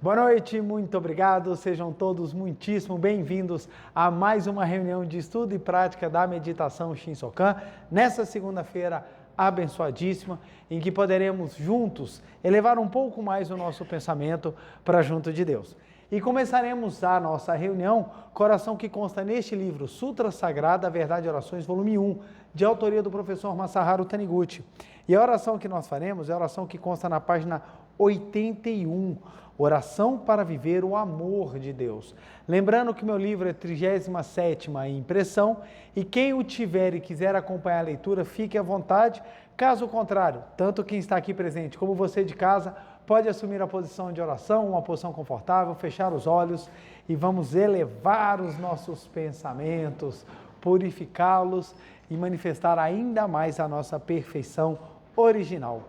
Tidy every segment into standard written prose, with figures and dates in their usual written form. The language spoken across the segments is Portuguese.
Boa noite, muito obrigado, sejam todos muitíssimo bem-vindos a mais uma reunião de estudo e prática da meditação Shinsokan, nessa segunda-feira abençoadíssima, em que poderemos juntos elevar um pouco mais o nosso pensamento para junto de Deus. E começaremos a nossa reunião com a oração que consta neste livro, Sutra Sagrada, Verdade e Orações, volume 1, de autoria do professor Masaharu Taniguchi. E a oração que nós faremos é a oração que consta na página 81, Oração para Viver o Amor de Deus. Lembrando que meu livro é 37ª em impressão e quem o tiver e quiser acompanhar a leitura, fique à vontade. Caso contrário, tanto quem está aqui presente como você de casa, pode assumir a posição de oração, uma posição confortável, fechar os olhos e vamos elevar os nossos pensamentos, purificá-los e manifestar ainda mais a nossa perfeição original.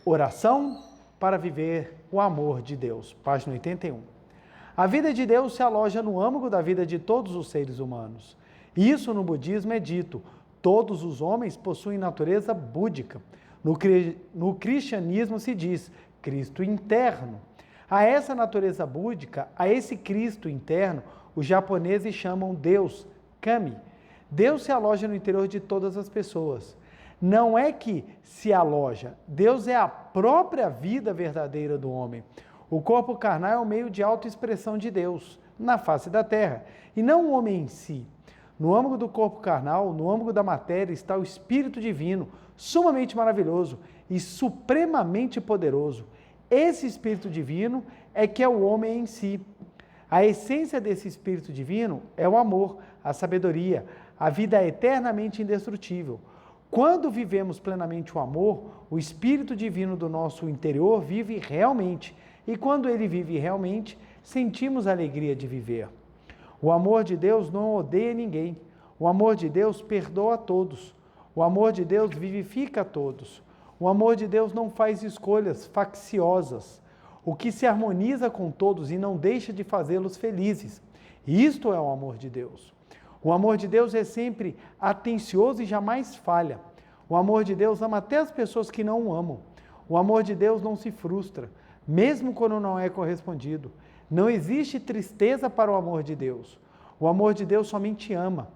Oração para viver o amor de Deus, página 81. A vida de Deus se aloja no âmago da vida de todos os seres humanos. Isso no budismo é dito, todos os homens possuem natureza búdica. No cristianismo se diz, Cristo interno. A essa natureza búdica, a esse Cristo interno, os japoneses chamam Deus, Kami. Deus se aloja no interior de todas as pessoas. Não é que se aloja, Deus é a própria vida verdadeira do homem. O corpo carnal é o meio de autoexpressão de Deus na face da terra, e não o homem em si. No âmago do corpo carnal, no âmago da matéria, está o Espírito Divino, sumamente maravilhoso e supremamente poderoso. Esse Espírito Divino é que é o homem em si. A essência desse Espírito Divino é o amor, a sabedoria, a vida eternamente indestrutível. Quando vivemos plenamente o amor, o Espírito Divino do nosso interior vive realmente. E quando ele vive realmente, sentimos a alegria de viver. O amor de Deus não odeia ninguém. O amor de Deus perdoa a todos. O amor de Deus vivifica a todos. O amor de Deus não faz escolhas facciosas. O que se harmoniza com todos e não deixa de fazê-los felizes. Isto é o amor de Deus. O amor de Deus é sempre atencioso e jamais falha. O amor de Deus ama até as pessoas que não o amam. O amor de Deus não se frustra, mesmo quando não é correspondido. Não existe tristeza para o amor de Deus. O amor de Deus somente ama.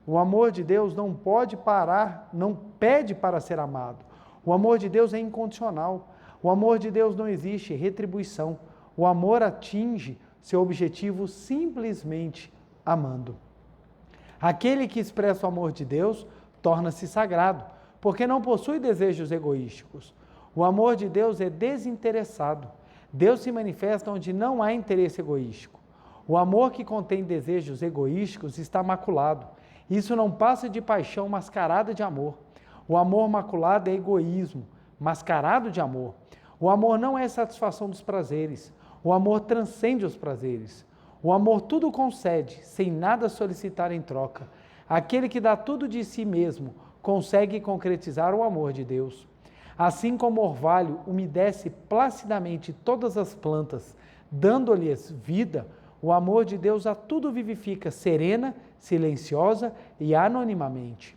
O amor de Deus não pode parar, não pede para ser amado. O amor de Deus é incondicional. O amor de Deus não existe retribuição. O amor atinge seu objetivo simplesmente amando. Aquele que expressa o amor de Deus torna-se sagrado, porque não possui desejos egoísticos. O amor de Deus é desinteressado. Deus se manifesta onde não há interesse egoístico. O amor que contém desejos egoísticos está maculado. Isso não passa de paixão mascarada de amor. O amor maculado é egoísmo, mascarado de amor. O amor não é satisfação dos prazeres. O amor transcende os prazeres. O amor tudo concede, sem nada solicitar em troca. Aquele que dá tudo de si mesmo, consegue concretizar o amor de Deus. Assim como o orvalho umedece placidamente todas as plantas, dando-lhes vida, o amor de Deus a tudo vivifica serena, silenciosa e anonimamente.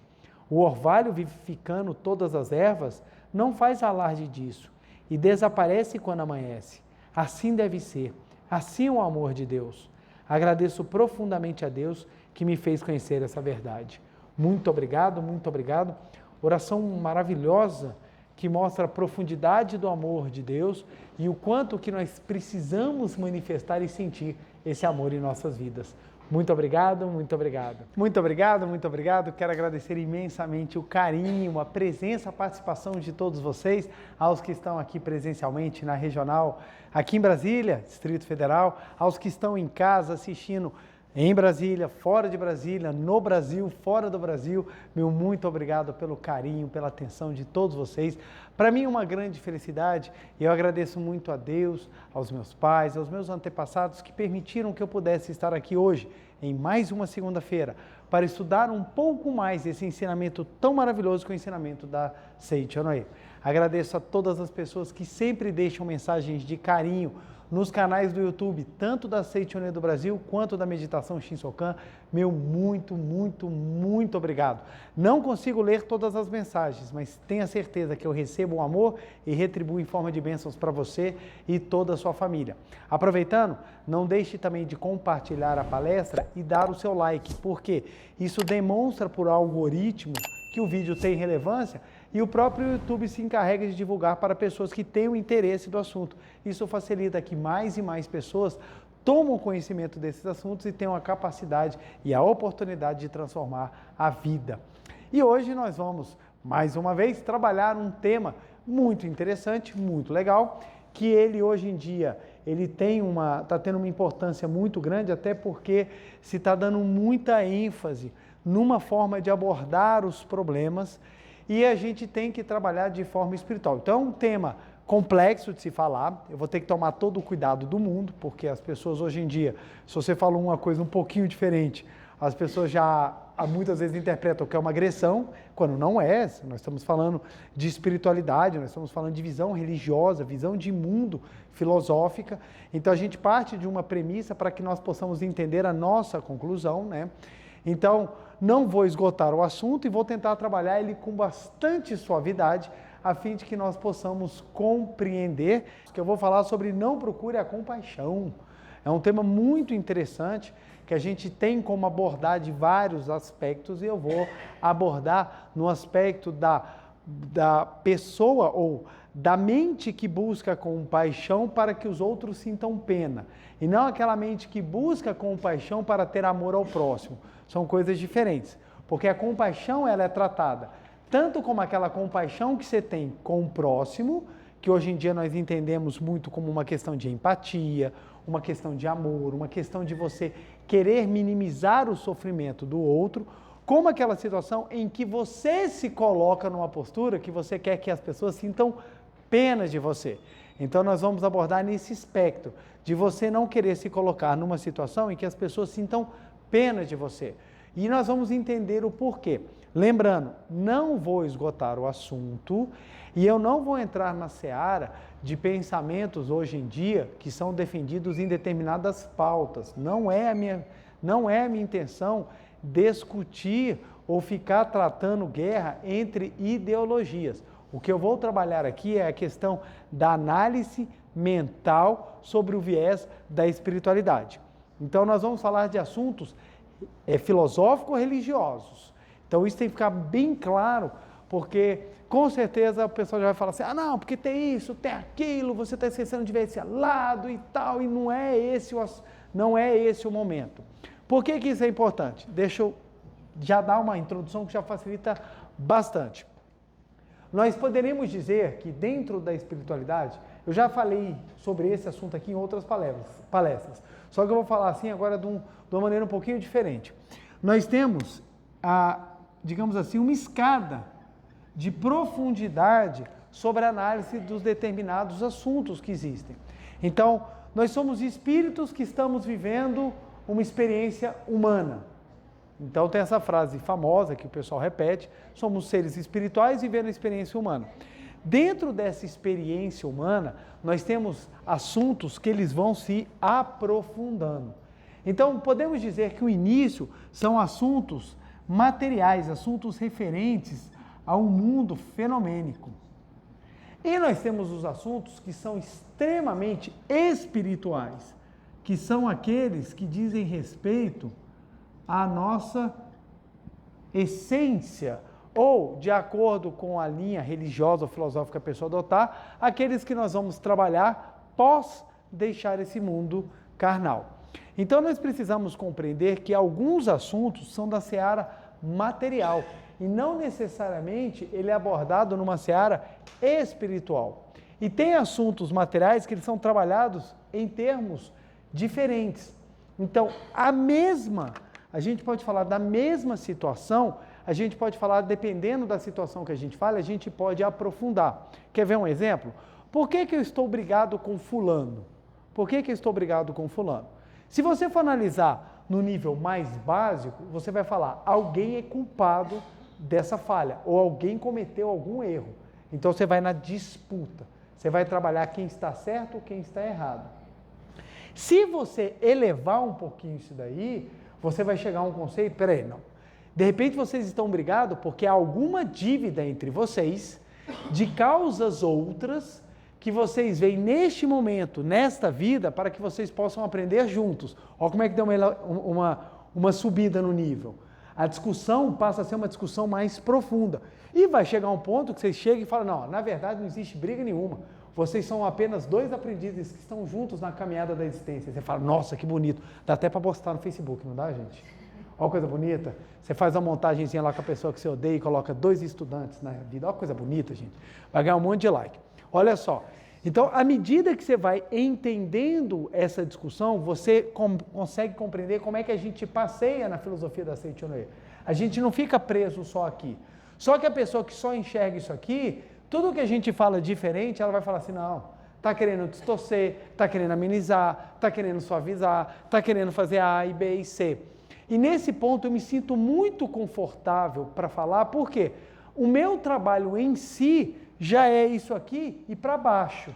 O orvalho vivificando todas as ervas não faz alarde disso e desaparece quando amanhece. Assim deve ser, assim é o amor de Deus. Agradeço profundamente a Deus que me fez conhecer essa verdade. Muito obrigado, muito obrigado. Oração maravilhosa que mostra a profundidade do amor de Deus e o quanto que nós precisamos manifestar e sentir esse amor em nossas vidas. Muito obrigado, muito obrigado. Muito obrigado, muito obrigado. Quero agradecer imensamente o carinho, a presença, a participação de todos vocês, aos que estão aqui presencialmente na regional, aqui em Brasília, Distrito Federal, aos que estão em casa assistindo em Brasília, fora de Brasília, no Brasil, fora do Brasil. Meu muito obrigado pelo carinho, pela atenção de todos vocês. Para mim é uma grande felicidade e eu agradeço muito a Deus, aos meus pais, aos meus antepassados que permitiram que eu pudesse estar aqui hoje, em mais uma segunda-feira, para estudar um pouco mais esse ensinamento tão maravilhoso que é o ensinamento da Sei Chonoe. Agradeço a todas as pessoas que sempre deixam mensagens de carinho nos canais do YouTube, tanto da Seichoner do Brasil, quanto da Meditação Shinsokan, meu muito, muito, muito obrigado. Não consigo ler todas as mensagens, mas tenha certeza que eu recebo o amor e retribuo em forma de bênçãos para você e toda a sua família. Aproveitando, não deixe também de compartilhar a palestra e dar o seu like, porque isso demonstra por algoritmo que o vídeo tem relevância e o próprio YouTube se encarrega de divulgar para pessoas que têm o interesse do assunto. Isso facilita que mais e mais pessoas tomam conhecimento desses assuntos e tenham a capacidade e a oportunidade de transformar a vida. E hoje nós vamos, mais uma vez, trabalhar um tema muito interessante, muito legal, que ele hoje em dia ele está tendo uma importância muito grande, até porque se está dando muita ênfase numa forma de abordar os problemas e a gente tem que trabalhar de forma espiritual. Então é um tema complexo de se falar, eu vou ter que tomar todo o cuidado do mundo, porque as pessoas hoje em dia, se você falou uma coisa um pouquinho diferente, as pessoas já muitas vezes interpretam que é uma agressão, quando não é. Nós estamos falando de espiritualidade, nós estamos falando de visão religiosa, visão de mundo filosófica. Então a gente parte de uma premissa para que nós possamos entender a nossa conclusão, né? Então não vou esgotar o assunto e vou tentar trabalhar ele com bastante suavidade, a fim de que nós possamos compreender. Que eu vou falar sobre não procure a compaixão. É um tema muito interessante, que a gente tem como abordar de vários aspectos, e eu vou abordar no aspecto da pessoa ou da mente que busca compaixão para que os outros sintam pena, e não aquela mente que busca compaixão para ter amor ao próximo. São coisas diferentes, porque a compaixão ela é tratada tanto como aquela compaixão que você tem com o próximo, que hoje em dia nós entendemos muito como uma questão de empatia, uma questão de amor, uma questão de você querer minimizar o sofrimento do outro, como aquela situação em que você se coloca numa postura que você quer que as pessoas sintam pena de você. Então nós vamos abordar nesse espectro, de você não querer se colocar numa situação em que as pessoas sintam pena de você. E nós vamos entender o porquê. Lembrando, não vou esgotar o assunto e eu não vou entrar na seara de pensamentos hoje em dia que são defendidos em determinadas pautas. Não é a minha intenção discutir ou ficar tratando guerra entre ideologias. O que eu vou trabalhar aqui é a questão da análise mental sobre o viés da espiritualidade. Então nós vamos falar de assuntos filosófico-religiosos. Então isso tem que ficar bem claro, porque com certeza o pessoal já vai falar assim, não, porque tem isso, tem aquilo, você está esquecendo de ver esse lado e tal, e não é esse o momento. Por que isso é importante? Deixa eu já dar uma introdução que já facilita bastante. Nós poderíamos dizer que dentro da espiritualidade, eu já falei sobre esse assunto aqui em outras palestras, só que eu vou falar assim agora de uma maneira um pouquinho diferente. Nós temos, digamos assim, uma escada de profundidade sobre a análise dos determinados assuntos que existem. Então, nós somos espíritos que estamos vivendo uma experiência humana. Então tem essa frase famosa que o pessoal repete, somos seres espirituais vivendo a experiência humana. Dentro dessa experiência humana, nós temos assuntos que eles vão se aprofundando. Então podemos dizer que o início são assuntos materiais, assuntos referentes a um mundo fenomênico. E nós temos os assuntos que são extremamente espirituais, que são aqueles que dizem respeito à nossa essência, ou, de acordo com a linha religiosa ou filosófica que a pessoa adotar, aqueles que nós vamos trabalhar pós deixar esse mundo carnal. Então nós precisamos compreender que alguns assuntos são da seara material, e não necessariamente ele é abordado numa seara espiritual. E tem assuntos materiais que eles são trabalhados em termos diferentes. Então, a gente pode falar da mesma situação, a gente pode falar, dependendo da situação que a gente fala, a gente pode aprofundar. Quer ver um exemplo? Por que eu estou brigado com fulano? Por que eu estou brigado com fulano? Se você for analisar no nível mais básico, você vai falar, alguém é culpado dessa falha, ou alguém cometeu algum erro. Então você vai na disputa, você vai trabalhar quem está certo ou quem está errado. Se você elevar um pouquinho isso daí, você vai chegar a um conceito, peraí, não. De repente vocês estão brigados porque há alguma dívida entre vocês, de causas outras, que vocês veem neste momento, nesta vida, para que vocês possam aprender juntos. Olha como é que deu uma subida no nível. A discussão passa a ser uma discussão mais profunda. E vai chegar um ponto que vocês chegam e falam, não, na verdade não existe briga nenhuma. Vocês são apenas dois aprendizes que estão juntos na caminhada da existência. Você fala, nossa, que bonito. Dá até para postar no Facebook, não dá, gente? Olha coisa bonita. Você faz uma montagenzinha lá com a pessoa que você odeia e coloca 2 estudantes na vida. Olha coisa bonita, gente. Vai ganhar um monte de like. Olha só. Então, à medida que você vai entendendo essa discussão, você consegue compreender como é que a gente passeia na filosofia da Seichonoye. A gente não fica preso só aqui. Só que a pessoa que só enxerga isso aqui, tudo que a gente fala diferente, ela vai falar assim, não, está querendo distorcer, está querendo amenizar, está querendo suavizar, está querendo fazer A, e B e C. E nesse ponto eu me sinto muito confortável para falar, porque o meu trabalho em si já é isso aqui e para baixo.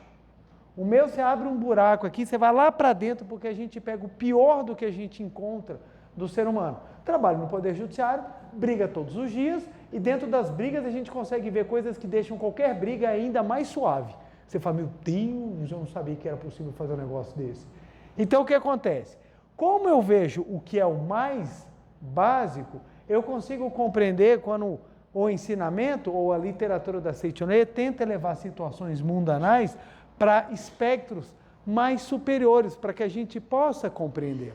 O meu, você abre um buraco aqui, você vai lá para dentro, porque a gente pega o pior do que a gente encontra do ser humano. Trabalho no Poder Judiciário, briga todos os dias, e dentro das brigas a gente consegue ver coisas que deixam qualquer briga ainda mais suave. Você fala, meu Deus, eu não sabia que era possível fazer um negócio desse. Então o que acontece? Como eu vejo o que é o mais básico, eu consigo compreender quando o ensinamento ou a literatura da Seichonoye tenta levar situações mundanais para espectros mais superiores, para que a gente possa compreender.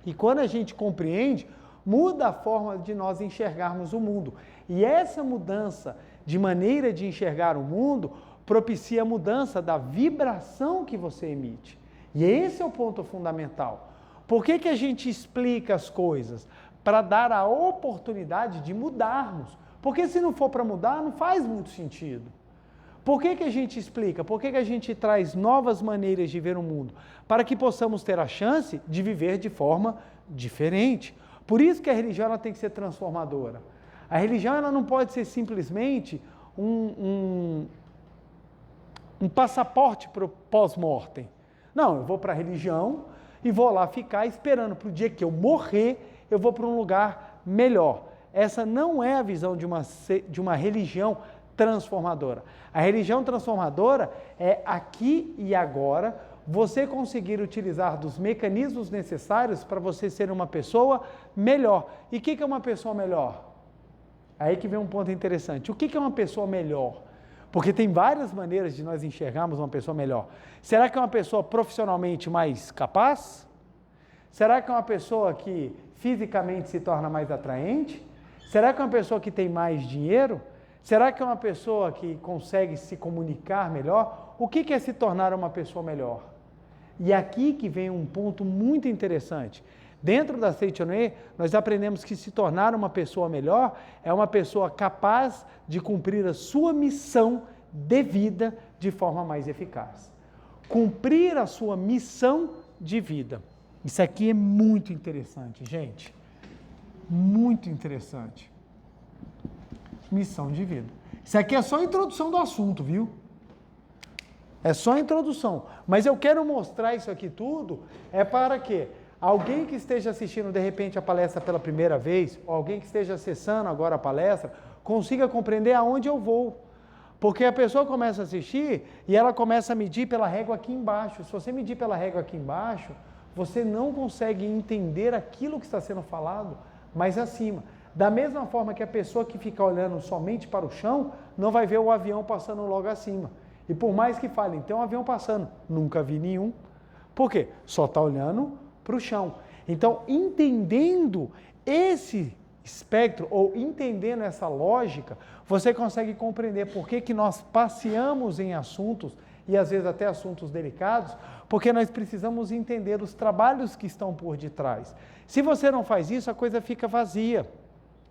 E quando a gente compreende, muda a forma de nós enxergarmos o mundo. E essa mudança de maneira de enxergar o mundo propicia a mudança da vibração que você emite. E esse é o ponto fundamental. Por que a gente explica as coisas? Para dar a oportunidade de mudarmos. Porque se não for para mudar, não faz muito sentido. Por que a gente explica? Por que a gente traz novas maneiras de ver o mundo? Para que possamos ter a chance de viver de forma diferente. Por isso que a religião ela tem que ser transformadora. A religião ela não pode ser simplesmente um passaporte para o pós-mortem. Não, eu vou para a religião e vou lá ficar esperando para o dia que eu morrer, eu vou para um lugar melhor. Essa não é a visão de uma religião transformadora. A religião transformadora é aqui e agora você conseguir utilizar dos mecanismos necessários para você ser uma pessoa melhor. E o que é uma pessoa melhor? Aí que vem um ponto interessante. O que é uma pessoa melhor? Porque tem várias maneiras de nós enxergarmos uma pessoa melhor. Será que é uma pessoa profissionalmente mais capaz? Será que é uma pessoa que fisicamente se torna mais atraente? Será que é uma pessoa que tem mais dinheiro? Será que é uma pessoa que consegue se comunicar melhor? O que é se tornar uma pessoa melhor? E aqui que vem um ponto muito interessante. Dentro da Seichonoye, nós aprendemos que se tornar uma pessoa melhor é uma pessoa capaz de cumprir a sua missão de vida de forma mais eficaz. Cumprir a sua missão de vida. Isso aqui é muito interessante, gente. Muito interessante. Missão de vida. Isso aqui é só a introdução do assunto, viu? É só a introdução. Mas eu quero mostrar isso aqui tudo para que alguém que esteja assistindo de repente a palestra pela primeira vez, ou alguém que esteja acessando agora a palestra, consiga compreender aonde eu vou. Porque a pessoa começa a assistir e ela começa a medir pela régua aqui embaixo. Se você medir pela régua aqui embaixo, você não consegue entender aquilo que está sendo falado mais acima. Da mesma forma que a pessoa que fica olhando somente para o chão, não vai ver o avião passando logo acima. E por mais que fale, tem um avião passando, nunca vi nenhum. Por quê? Só está olhando para o chão. Então, entendendo esse espectro, ou entendendo essa lógica, você consegue compreender por que nós passeamos em assuntos, e às vezes até assuntos delicados, porque nós precisamos entender os trabalhos que estão por detrás. Se você não faz isso, a coisa fica vazia.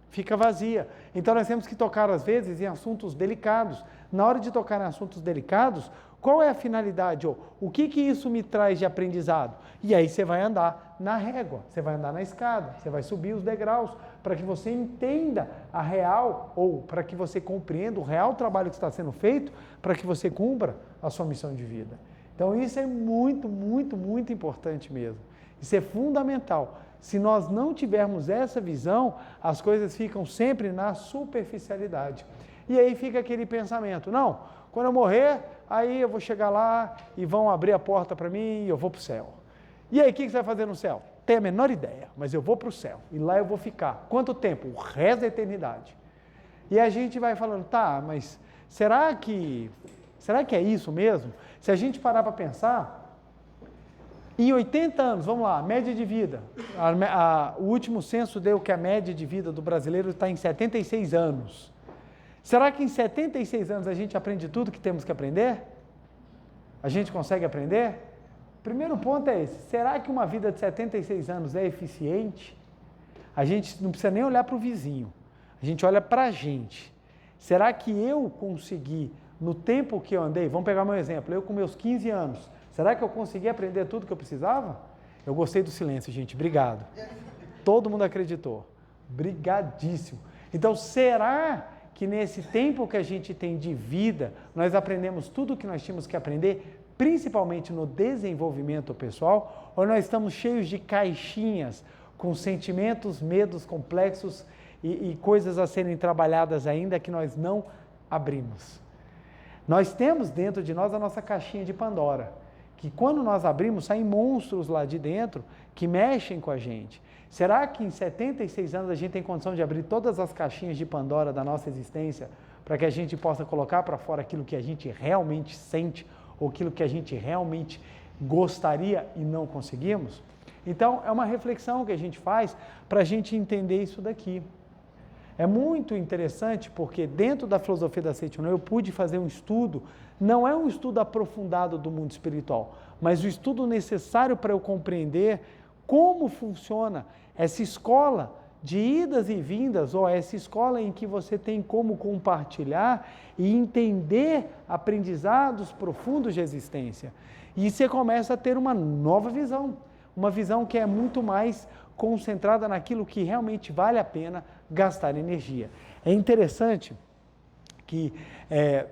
Fica vazia. Então nós temos que tocar às vezes em assuntos delicados. Na hora de tocar em assuntos delicados, qual é a finalidade? Ou o que isso me traz de aprendizado? E aí você vai andar na régua, você vai andar na escada, você vai subir os degraus, para que você entenda a real, ou para que você compreenda o real trabalho que está sendo feito, para que você cumpra a sua missão de vida. Então isso é muito, muito, muito importante mesmo. Isso é fundamental. Se nós não tivermos essa visão, as coisas ficam sempre na superficialidade. E aí fica aquele pensamento, não, quando eu morrer, aí eu vou chegar lá e vão abrir a porta para mim e eu vou para o céu. E aí, o que você vai fazer no céu? Tenho a menor ideia, mas eu vou para o céu e lá eu vou ficar. Quanto tempo? O resto da eternidade. E a gente vai falando, tá, mas será que é isso mesmo? Se a gente parar para pensar, em 80 anos, vamos lá, média de vida, o último censo deu que a média de vida do brasileiro está em 76 anos. Será que em 76 anos a gente aprende tudo que temos que aprender? A gente consegue aprender? O primeiro ponto é esse, será que uma vida de 76 anos é eficiente? A gente não precisa nem olhar para o vizinho, a gente olha para a gente. Será que eu consegui, no tempo que eu andei, vamos pegar meu exemplo, eu com meus 15 anos, será que eu consegui aprender tudo que eu precisava? Eu gostei do silêncio, gente, obrigado. Todo mundo acreditou. Brigadíssimo. Então, será que nesse tempo que a gente tem de vida, nós aprendemos tudo o que nós tínhamos que aprender, principalmente no desenvolvimento pessoal, ou nós estamos cheios de caixinhas, com sentimentos, medos complexos e coisas a serem trabalhadas ainda que nós não abrimos? Nós temos dentro de nós a nossa caixinha de Pandora, que quando nós abrimos, saem monstros lá de dentro que mexem com a gente. Será que em 76 anos a gente tem condição de abrir todas as caixinhas de Pandora da nossa existência para que a gente possa colocar para fora aquilo que a gente realmente sente ou aquilo que a gente realmente gostaria e não conseguimos? Então, é uma reflexão que a gente faz para a gente entender isso daqui. É muito interessante porque dentro da filosofia da Seichono eu pude fazer um estudo, não é um estudo aprofundado do mundo espiritual, mas o estudo necessário para eu compreender como funciona essa escola de idas e vindas, ou essa escola em que você tem como compartilhar e entender aprendizados profundos de existência. E você começa a ter uma nova visão, uma visão que é muito mais concentrada naquilo que realmente vale a pena gastar energia. É interessante que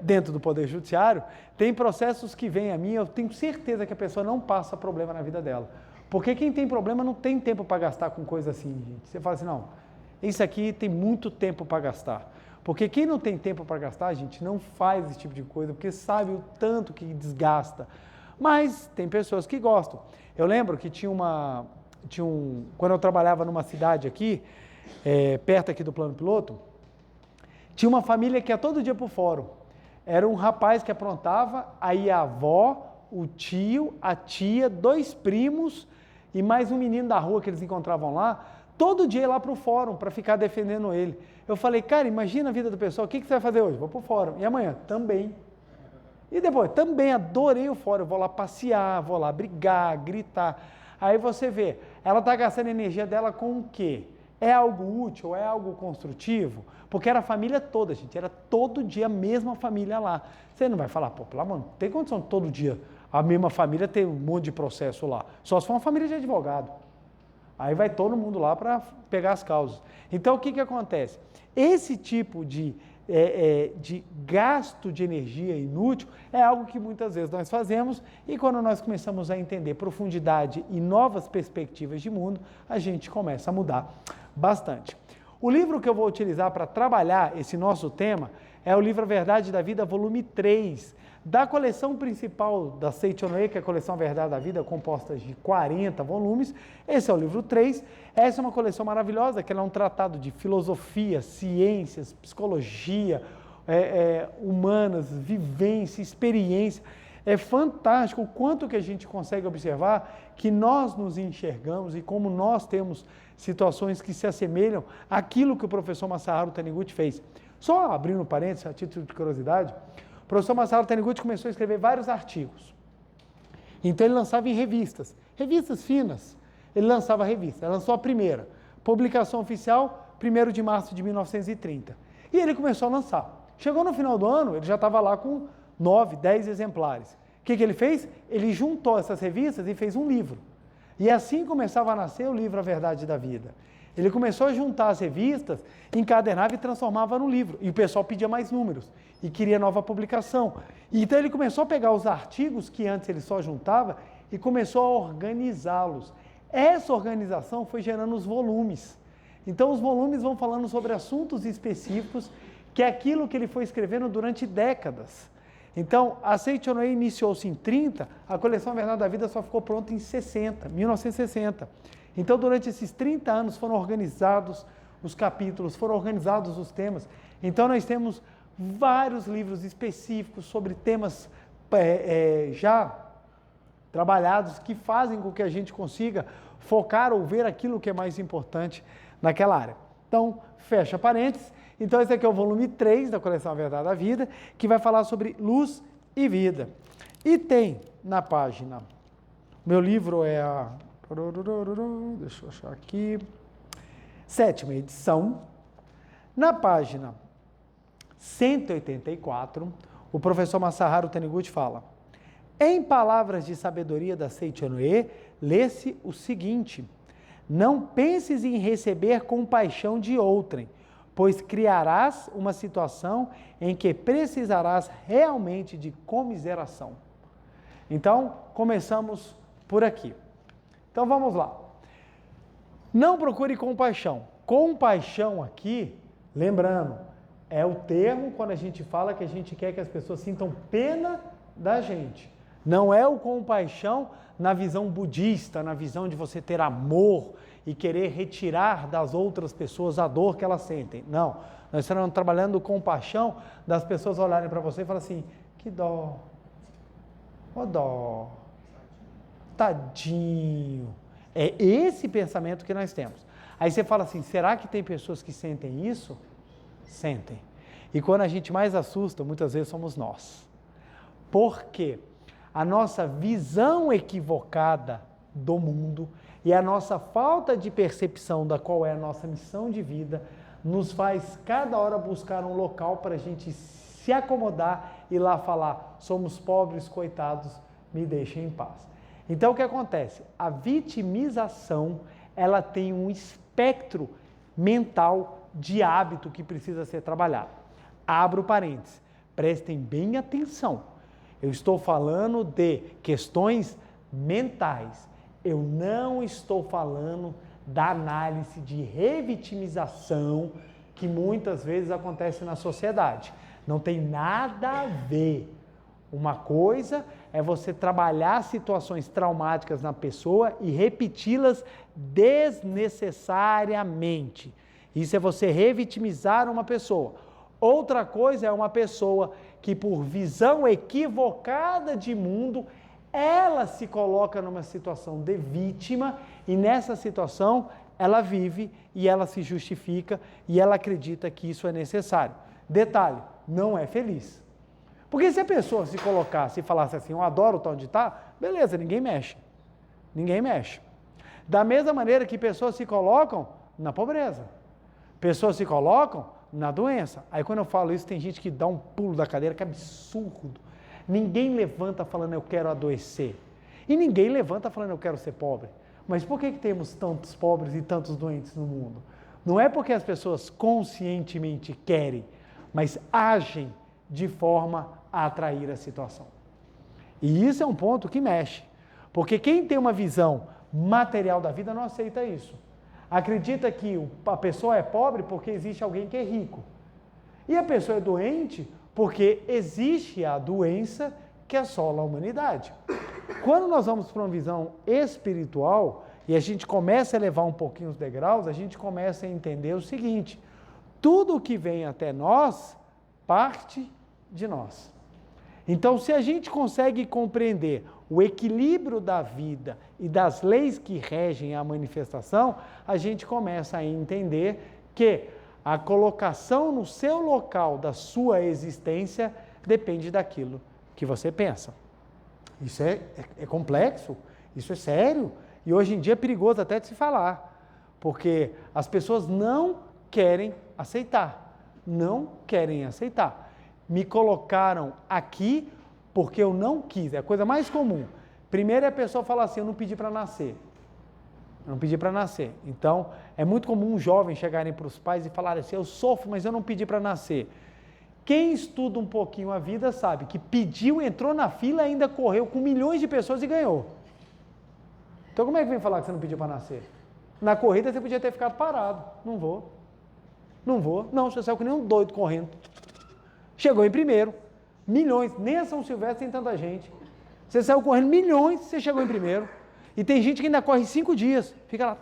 dentro do Poder Judiciário tem processos que vêm a mim, eu tenho certeza que a pessoa não passa problema na vida dela. Porque quem tem problema não tem tempo para gastar com coisa assim, gente. Você fala assim, não, isso aqui tem muito tempo para gastar. Porque quem não tem tempo para gastar, gente, não faz esse tipo de coisa, porque sabe o tanto que desgasta. Mas tem pessoas que gostam. Eu lembro que quando eu trabalhava numa cidade aqui, perto aqui do Plano Piloto, tinha uma família que ia todo dia para o fórum. Era um rapaz que aprontava, aí a avó, o tio, a tia, 2 primos e mais um menino da rua que eles encontravam lá, todo dia ia lá para o fórum para ficar defendendo ele. Eu falei, cara, imagina a vida do pessoal, o que você vai fazer hoje? Vou para o fórum. E amanhã? Também. E depois? Também, adorei o fórum, eu vou lá passear, vou lá brigar, gritar. Aí você vê, ela está gastando a energia dela com o quê? É algo útil, é algo construtivo? Porque era a família toda, gente, era todo dia a mesma família lá. Você não vai falar, pô, pelo amor, não tem condição de todo dia a mesma família ter um monte de processo lá. Só se for uma família de advogado. Aí vai todo mundo lá para pegar as causas. Então, o que acontece? Esse tipo de gasto de energia inútil é algo que muitas vezes nós fazemos e quando nós começamos a entender profundidade e novas perspectivas de mundo, a gente começa a mudar bastante. O livro que eu vou utilizar para trabalhar esse nosso tema é o livro A Verdade da Vida, volume 3, da coleção principal da Seichono, que é a coleção A Verdade da Vida, composta de 40 volumes. Esse é o livro 3. Essa é uma coleção maravilhosa, que ela é um tratado de filosofia, ciências, psicologia, humanas, vivência, experiência. É fantástico o quanto que a gente consegue observar que nós nos enxergamos e como nós temos situações que se assemelham àquilo que o professor Masaharu Taniguchi fez. Só abrindo parênteses, a título de curiosidade, o professor Masaharu Taniguchi começou a escrever vários artigos. Então ele lançava em revistas finas, ele lançava a revista, ele lançou a primeira, publicação oficial, 1º de março de 1930. E ele começou a lançar. Chegou no final do ano, ele já estava lá com 9, 10 exemplares. O que ele fez? Ele juntou essas revistas e fez um livro. E assim começava a nascer o livro A Verdade da Vida. Ele começou a juntar as revistas, encadernava e transformava no livro. E o pessoal pedia mais números e queria nova publicação. Então ele começou a pegar os artigos que antes ele só juntava e começou a organizá-los. Essa organização foi gerando os volumes. Então os volumes vão falando sobre assuntos específicos, que é aquilo que ele foi escrevendo durante décadas. Então, a Seichonoye iniciou-se em 30, a coleção A Verdade da Vida só ficou pronta em 1960. Então, durante esses 30 anos foram organizados os capítulos, foram organizados os temas. Então, nós temos vários livros específicos sobre temas já trabalhados que fazem com que a gente consiga focar ou ver aquilo que é mais importante naquela área. Então, fecha parênteses. Então, esse aqui é o volume 3 da coleção A Verdade da Vida, que vai falar sobre luz e vida. E tem na página, meu livro é a... Deixa eu achar aqui. 7ª edição. Na página 184, o professor Masaharu Taniguchi fala: em palavras de sabedoria da Seichonoye, lê-se o seguinte: não penses em receber compaixão de outrem, pois criarás uma situação em que precisarás realmente de comiseração. Então, começamos por aqui. Então, vamos lá. Não procure compaixão. Compaixão aqui, lembrando, é o termo quando a gente fala que a gente quer que as pessoas sintam pena da gente. Não é o compaixão na visão budista, na visão de você ter amor e querer retirar das outras pessoas a dor que elas sentem. Não, nós estamos trabalhando compaixão das pessoas olharem para você e falar assim, que dó, ó dó, tadinho. É esse pensamento que nós temos. Aí você fala assim, será que tem pessoas que sentem isso? Sentem. E quando a gente mais assusta, muitas vezes somos nós. Por quê? A nossa visão equivocada do mundo e a nossa falta de percepção da qual é a nossa missão de vida nos faz cada hora buscar um local para a gente se acomodar e lá falar, somos pobres, coitados, me deixem em paz. Então o que acontece? A vitimização, ela tem um espectro mental de hábito que precisa ser trabalhado. Abro parênteses, prestem bem atenção. Eu estou falando de questões mentais. Eu não estou falando da análise de revitimização que muitas vezes acontece na sociedade. Não tem nada a ver. Uma coisa é você trabalhar situações traumáticas na pessoa e repeti-las desnecessariamente. Isso é você revitimizar uma pessoa. Outra coisa é uma pessoa que, por visão equivocada de mundo, ela se coloca numa situação de vítima e nessa situação ela vive e ela se justifica e ela acredita que isso é necessário. Detalhe, não é feliz. Porque se a pessoa se colocasse e falasse assim, eu adoro tal onde está, beleza, ninguém mexe. Ninguém mexe. Da mesma maneira que pessoas se colocam na pobreza. Pessoas se colocam na doença. Aí quando eu falo isso, tem gente que dá um pulo da cadeira, que absurdo. Ninguém levanta falando eu quero adoecer. E ninguém levanta falando eu quero ser pobre. Mas por que temos tantos pobres e tantos doentes no mundo? Não é porque as pessoas conscientemente querem, mas agem de forma a atrair a situação. E isso é um ponto que mexe. Porque quem tem uma visão material da vida não aceita isso. Acredita que a pessoa é pobre porque existe alguém que é rico. E a pessoa é doente porque existe a doença que assola a humanidade. Quando nós vamos para uma visão espiritual e a gente começa a elevar um pouquinho os degraus, a gente começa a entender o seguinte: tudo que vem até nós parte de nós. Então, se a gente consegue compreender o equilíbrio da vida e das leis que regem a manifestação, a gente começa a entender que a colocação no seu local da sua existência depende daquilo que você pensa. Isso é complexo, isso é sério, e hoje em dia é perigoso até de se falar, porque as pessoas não querem aceitar, Me colocaram aqui porque eu não quis, é a coisa mais comum. Primeiro é a pessoa falar assim, eu não pedi para nascer. Eu não pedi para nascer. Então, é muito comum jovens chegarem para os pais e falarem assim, eu sofro, mas eu não pedi para nascer. Quem estuda um pouquinho a vida sabe que pediu, entrou na fila e ainda correu com milhões de pessoas e ganhou. Então, como é que vem falar que você não pediu para nascer? Na corrida você podia ter ficado parado. Não vou. Não vou. Não, você saiu que nem um doido correndo. Chegou em primeiro. Milhões. Nem a São Silvestre tem tanta gente. Você saiu correndo milhões, você chegou em primeiro. E tem gente que ainda corre 5 dias. Fica lá,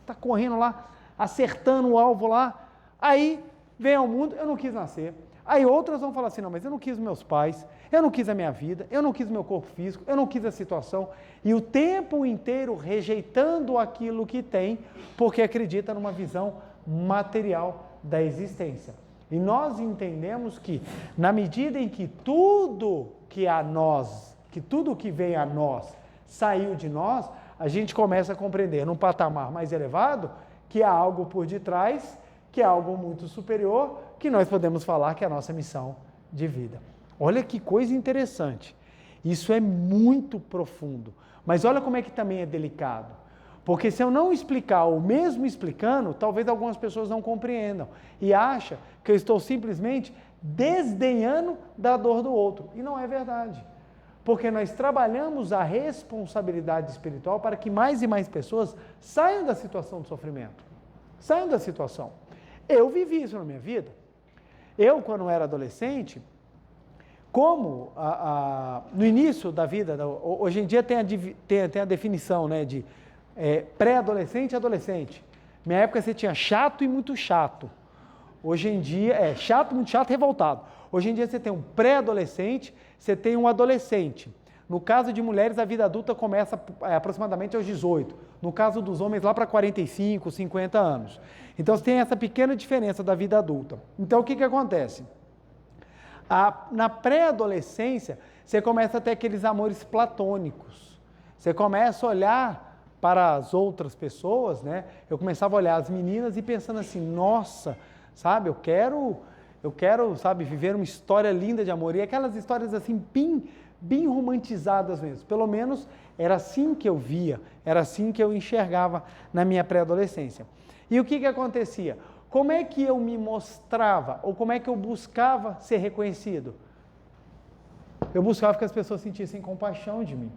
tá correndo lá, acertando o alvo lá. Aí, vem ao mundo, eu não quis nascer. Aí outras vão falar assim, não, mas eu não quis meus pais, eu não quis a minha vida, eu não quis meu corpo físico, eu não quis a situação. E o tempo inteiro rejeitando aquilo que tem, porque acredita numa visão material da existência. E nós entendemos que, na medida em que tudo que a nós, que tudo que vem a nós, saiu de nós, a gente começa a compreender, num patamar mais elevado, que há algo por detrás, que é algo muito superior, que nós podemos falar que é a nossa missão de vida. Olha que coisa interessante. Isso é muito profundo. Mas olha como é que também é delicado. Porque se eu não explicar, ou mesmo explicando, talvez algumas pessoas não compreendam. E acham que eu estou simplesmente desdenhando da dor do outro. E não é verdade. Porque nós trabalhamos a responsabilidade espiritual para que mais e mais pessoas saiam da situação de sofrimento. Saiam da situação. Eu vivi isso na minha vida. Eu, quando era adolescente, como no início da vida, hoje em dia tem a definição, né, de pré-adolescente e adolescente. Minha época você tinha chato e muito chato. Hoje em dia chato, muito chato, revoltado. Hoje em dia você tem um pré-adolescente, você tem um adolescente. No caso de mulheres, a vida adulta começa aproximadamente aos 18. No caso dos homens, lá para 45, 50 anos. Então, você tem essa pequena diferença da vida adulta. Então, o que acontece? Na pré-adolescência, você começa a ter aqueles amores platônicos. Você começa a olhar para as outras pessoas, né? Eu começava a olhar as meninas e pensando assim, nossa, sabe, eu quero, sabe, viver uma história linda de amor. E aquelas histórias assim, bem romantizadas mesmo. Pelo menos era assim que eu via, era assim que eu enxergava na minha pré-adolescência. E o que acontecia? Como é que eu me mostrava, ou como é que eu buscava ser reconhecido? Eu buscava que as pessoas sentissem compaixão de mim.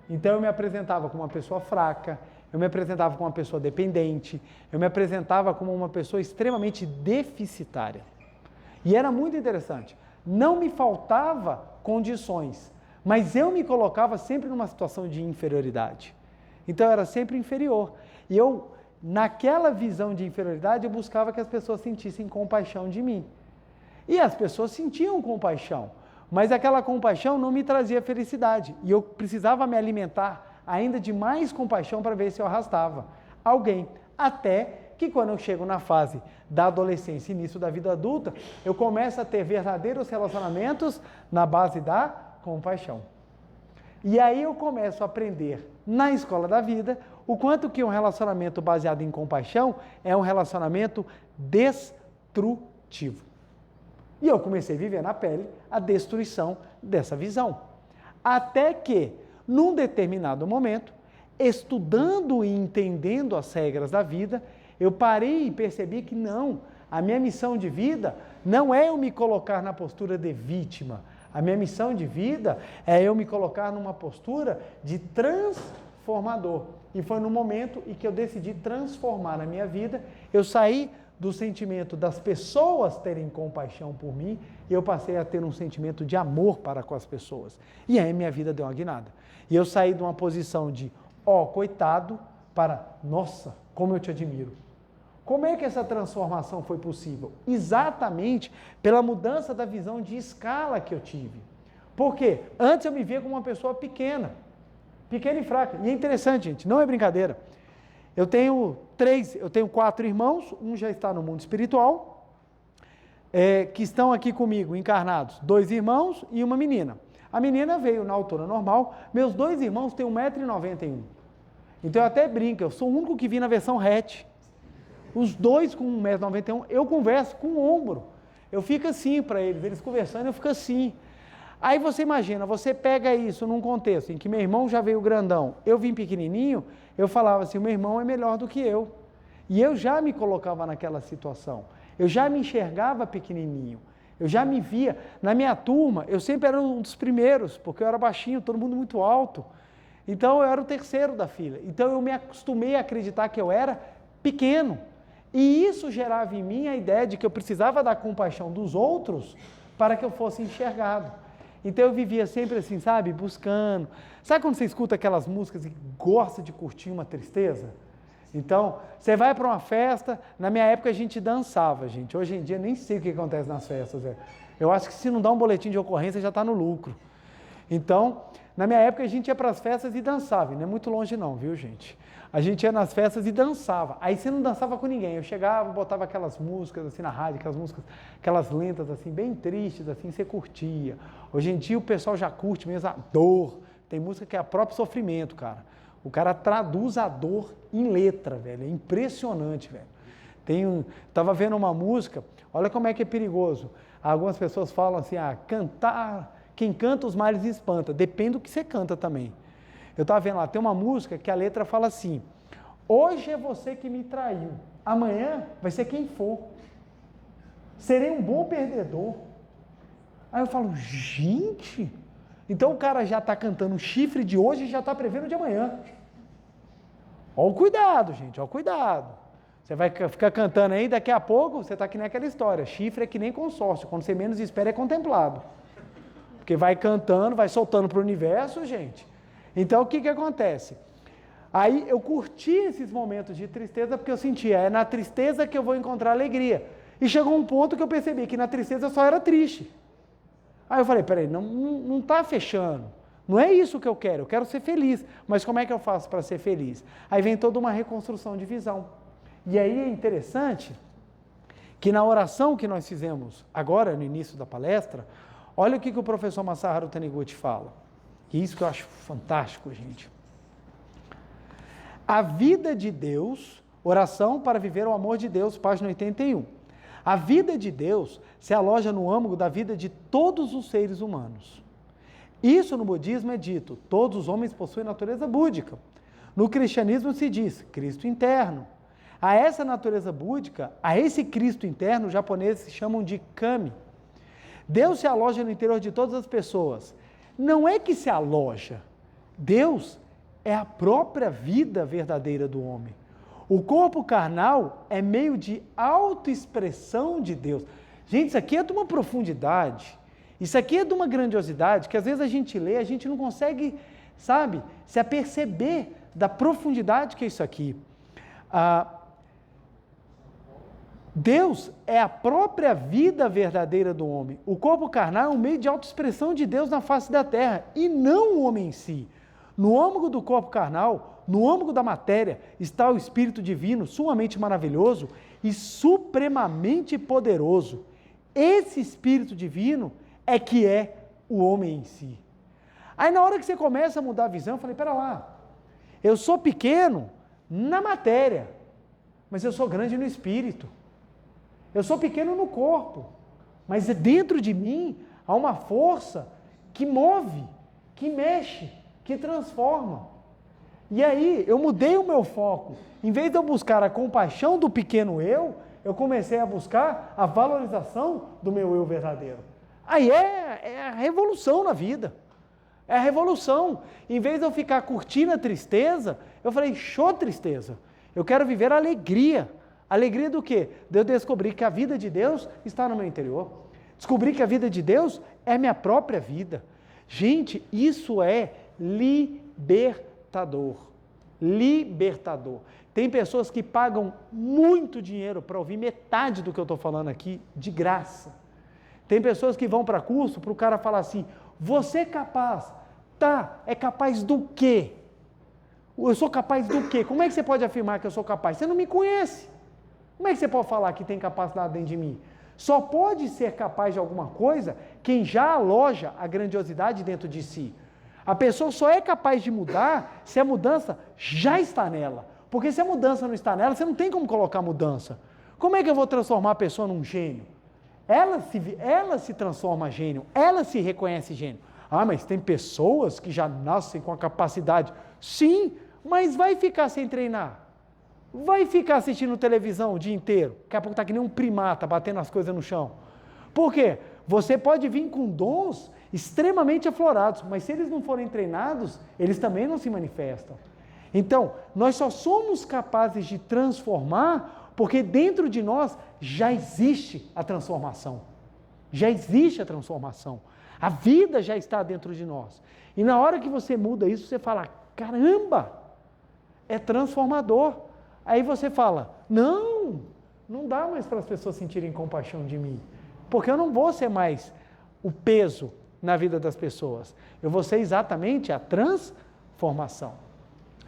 Então eu me apresentava como uma pessoa fraca, eu me apresentava como uma pessoa dependente, eu me apresentava como uma pessoa extremamente deficitária. E era muito interessante. Não me faltava condições, mas eu me colocava sempre numa situação de inferioridade. Então eu era sempre inferior. E eu, naquela visão de inferioridade, eu buscava que as pessoas sentissem compaixão de mim. E as pessoas sentiam compaixão, mas aquela compaixão não me trazia felicidade. E eu precisava me alimentar ainda de mais compaixão para ver se eu arrastava alguém. Até que quando eu chego na fase da adolescência e início da vida adulta, eu começo a ter verdadeiros relacionamentos na base da compaixão. E aí eu começo a aprender na escola da vida o quanto que um relacionamento baseado em compaixão é um relacionamento destrutivo. E eu comecei a viver na pele a destruição dessa visão. Até que, num determinado momento, estudando e entendendo as regras da vida, eu parei e percebi que não, a minha missão de vida não é eu me colocar na postura de vítima. A minha missão de vida é eu me colocar numa postura de transformador. E foi no momento em que eu decidi transformar a minha vida, eu saí do sentimento das pessoas terem compaixão por mim e eu passei a ter um sentimento de amor para com as pessoas. E aí minha vida deu uma guinada. E eu saí de uma posição de, coitado, para, nossa, como eu te admiro. Como é que essa transformação foi possível? Exatamente pela mudança da visão de escala que eu tive. Por quê? Antes eu me via como uma pessoa pequena e fraca. E é interessante, gente, não é brincadeira. Eu tenho 4 irmãos, um já está no mundo espiritual, que estão aqui comigo, encarnados, 2 irmãos e uma menina. A menina veio na altura normal, meus 2 irmãos têm 1,91 m. Então eu até brinco, eu sou o único que vi na versão hatch. Os 2 com 1,91 m, eu converso com o ombro. Eu fico assim para eles conversando, eu fico assim. Aí você imagina, você pega isso num contexto em que meu irmão já veio grandão, eu vim pequenininho, eu falava assim, o meu irmão é melhor do que eu. E eu já me colocava naquela situação. Eu já me enxergava pequenininho. Eu já me via. Na minha turma, eu sempre era um dos primeiros, porque eu era baixinho, todo mundo muito alto. Então, eu era o terceiro da fila. Então, eu me acostumei a acreditar que eu era pequeno. E isso gerava em mim a ideia de que eu precisava da compaixão dos outros para que eu fosse enxergado. Então, eu vivia sempre assim, sabe, buscando. Sabe quando você escuta aquelas músicas e gosta de curtir uma tristeza? Então, você vai para uma festa, na minha época a gente dançava, gente. Hoje em dia nem sei o que acontece nas festas. Eu acho que se não dá um boletim de ocorrência já está no lucro. Então, na minha época a gente ia para as festas e dançava, e não é muito longe não, viu gente? A gente ia nas festas e dançava, aí você não dançava com ninguém, eu chegava, botava aquelas músicas assim na rádio, aquelas músicas, aquelas lentas assim, bem tristes, assim, você curtia. Hoje em dia o pessoal já curte mesmo a dor, tem música que é o próprio sofrimento, cara. O cara traduz a dor em letra, velho, é impressionante, velho. Tava vendo uma música, olha como é que é perigoso. Algumas pessoas falam assim, cantar, quem canta os males espanta, depende do que você canta também. Eu estava vendo lá, tem uma música que a letra fala assim, hoje é você que me traiu, amanhã vai ser quem for, serei um bom perdedor. Aí eu falo, gente, então o cara já está cantando o chifre de hoje e já está prevendo de amanhã. Olha o cuidado, gente, olha o cuidado. Você vai ficar cantando aí, daqui a pouco você está que nem aquela história, chifre é que nem consórcio, quando você menos espera é contemplado. Porque vai cantando, vai soltando para o universo, gente. Então, o que acontece? Aí, eu curti esses momentos de tristeza, porque eu sentia, é na tristeza que eu vou encontrar alegria. E chegou um ponto que eu percebi que na tristeza eu só era triste. Aí eu falei, peraí, não está fechando. Não é isso que eu quero ser feliz. Mas como é que eu faço para ser feliz? Aí vem toda uma reconstrução de visão. E aí é interessante que na oração que nós fizemos agora, no início da palestra, olha o que o professor Masaharu Taniguchi fala. E isso que eu acho fantástico, gente. A vida de Deus, oração para viver o amor de Deus, página 81. A vida de Deus se aloja no âmago da vida de todos os seres humanos. Isso no budismo é dito, todos os homens possuem natureza búdica. No cristianismo se diz, Cristo interno. A essa natureza búdica, a esse Cristo interno, os japoneses chamam de Kami. Deus se aloja no interior de todas as pessoas. Não é que se aloja, Deus é a própria vida verdadeira do homem. O corpo carnal é meio de autoexpressão de Deus. Gente, isso aqui é de uma profundidade, isso aqui é de uma grandiosidade, que às vezes a gente lê, a gente não consegue, sabe, se aperceber da profundidade que é isso aqui. Deus é a própria vida verdadeira do homem. O corpo carnal é um meio de autoexpressão de Deus na face da terra, e não o homem em si. No âmago do corpo carnal, no âmago da matéria, está o Espírito Divino, sumamente maravilhoso e supremamente poderoso. Esse Espírito Divino é que é o homem em si. Aí na hora que você começa a mudar a visão, eu falei, pera lá, eu sou pequeno na matéria, mas eu sou grande no Espírito. Eu sou pequeno no corpo, mas dentro de mim há uma força que move, que mexe, que transforma. E aí eu mudei o meu foco. Em vez de eu buscar a compaixão do pequeno eu comecei a buscar a valorização do meu eu verdadeiro. Aí é a revolução na vida. É a revolução. Em vez de eu ficar curtindo a tristeza, eu falei, show tristeza. Eu quero viver a alegria. Alegria do quê? De eu descobrir que a vida de Deus está no meu interior. Descobrir que a vida de Deus é minha própria vida. Gente, isso é libertador. Libertador. Tem pessoas que pagam muito dinheiro para ouvir metade do que eu estou falando aqui, de graça. Tem pessoas que vão para curso para o cara falar assim, você é capaz. Tá, é capaz do quê? Eu sou capaz do quê? Como é que você pode afirmar que eu sou capaz? Você não me conhece. Como é que você pode falar que tem capacidade dentro de mim? Só pode ser capaz de alguma coisa quem já aloja a grandiosidade dentro de si. A pessoa só é capaz de mudar se a mudança já está nela. Porque se a mudança não está nela, você não tem como colocar mudança. Como é que eu vou transformar a pessoa num gênio? Ela se transforma gênio, ela se reconhece gênio. Ah, mas tem pessoas que já nascem com a capacidade. Sim, mas vai ficar sem treinar. Vai ficar assistindo televisão o dia inteiro. Daqui a pouco está que nem um primata batendo as coisas no chão. Por quê? Você pode vir com dons extremamente aflorados, mas se eles não forem treinados, eles também não se manifestam. Então, nós só somos capazes de transformar porque dentro de nós já existe a transformação. Já existe a transformação. A vida já está dentro de nós. E na hora que você muda isso, você fala, caramba, é transformador. Aí você fala, não dá mais para as pessoas sentirem compaixão de mim, porque eu não vou ser mais o peso na vida das pessoas. Eu vou ser exatamente a transformação.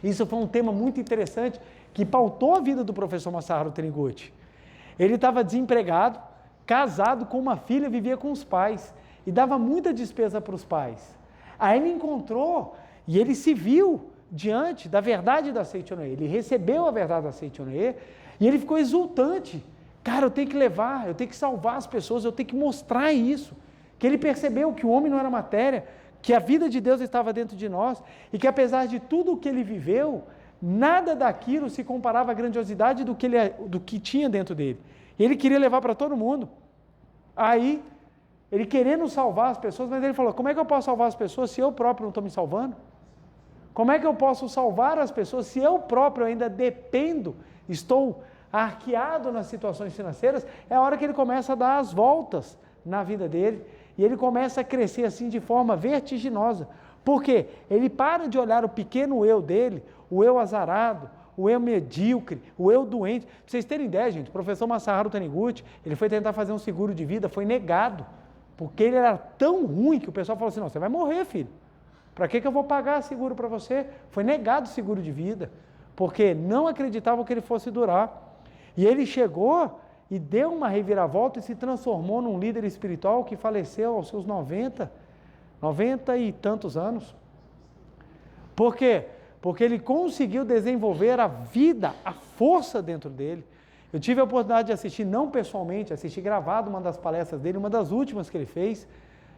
Isso foi um tema muito interessante que pautou a vida do professor Masaharu Taniguchi. Ele estava desempregado, casado com uma filha, vivia com os pais e dava muita despesa para os pais. Aí ele encontrou e ele se viu diante da verdade da Seichonoye. Ele recebeu a verdade da Seichonoye e ele ficou exultante. Cara, eu tenho que levar, eu tenho que salvar as pessoas, eu tenho que mostrar isso. Que ele percebeu que o homem não era matéria, que a vida de Deus estava dentro de nós e que apesar de tudo o que ele viveu, nada daquilo se comparava à grandiosidade do que tinha dentro dele. E ele queria levar para todo mundo. Aí, ele querendo salvar as pessoas, mas ele falou, como é que eu posso salvar as pessoas se eu próprio não estou me salvando? Como é que eu posso salvar as pessoas se eu próprio ainda dependo, estou arqueado nas situações financeiras? É a hora que ele começa a dar as voltas na vida dele e ele começa a crescer assim de forma vertiginosa. Por quê? Ele para de olhar o pequeno eu dele, o eu azarado, o eu medíocre, o eu doente. Para vocês terem ideia, gente, o professor Masaharu Taniguchi, ele foi tentar fazer um seguro de vida, foi negado, porque ele era tão ruim que o pessoal falou assim, não, você vai morrer, filho. Para que eu vou pagar seguro para você? Foi negado o seguro de vida, porque não acreditavam que ele fosse durar. E ele chegou e deu uma reviravolta e se transformou num líder espiritual que faleceu aos seus 90 e tantos anos. Por quê? Porque ele conseguiu desenvolver a vida, a força dentro dele. Eu tive a oportunidade de assistir, não pessoalmente, assisti gravado uma das palestras dele, uma das últimas que ele fez,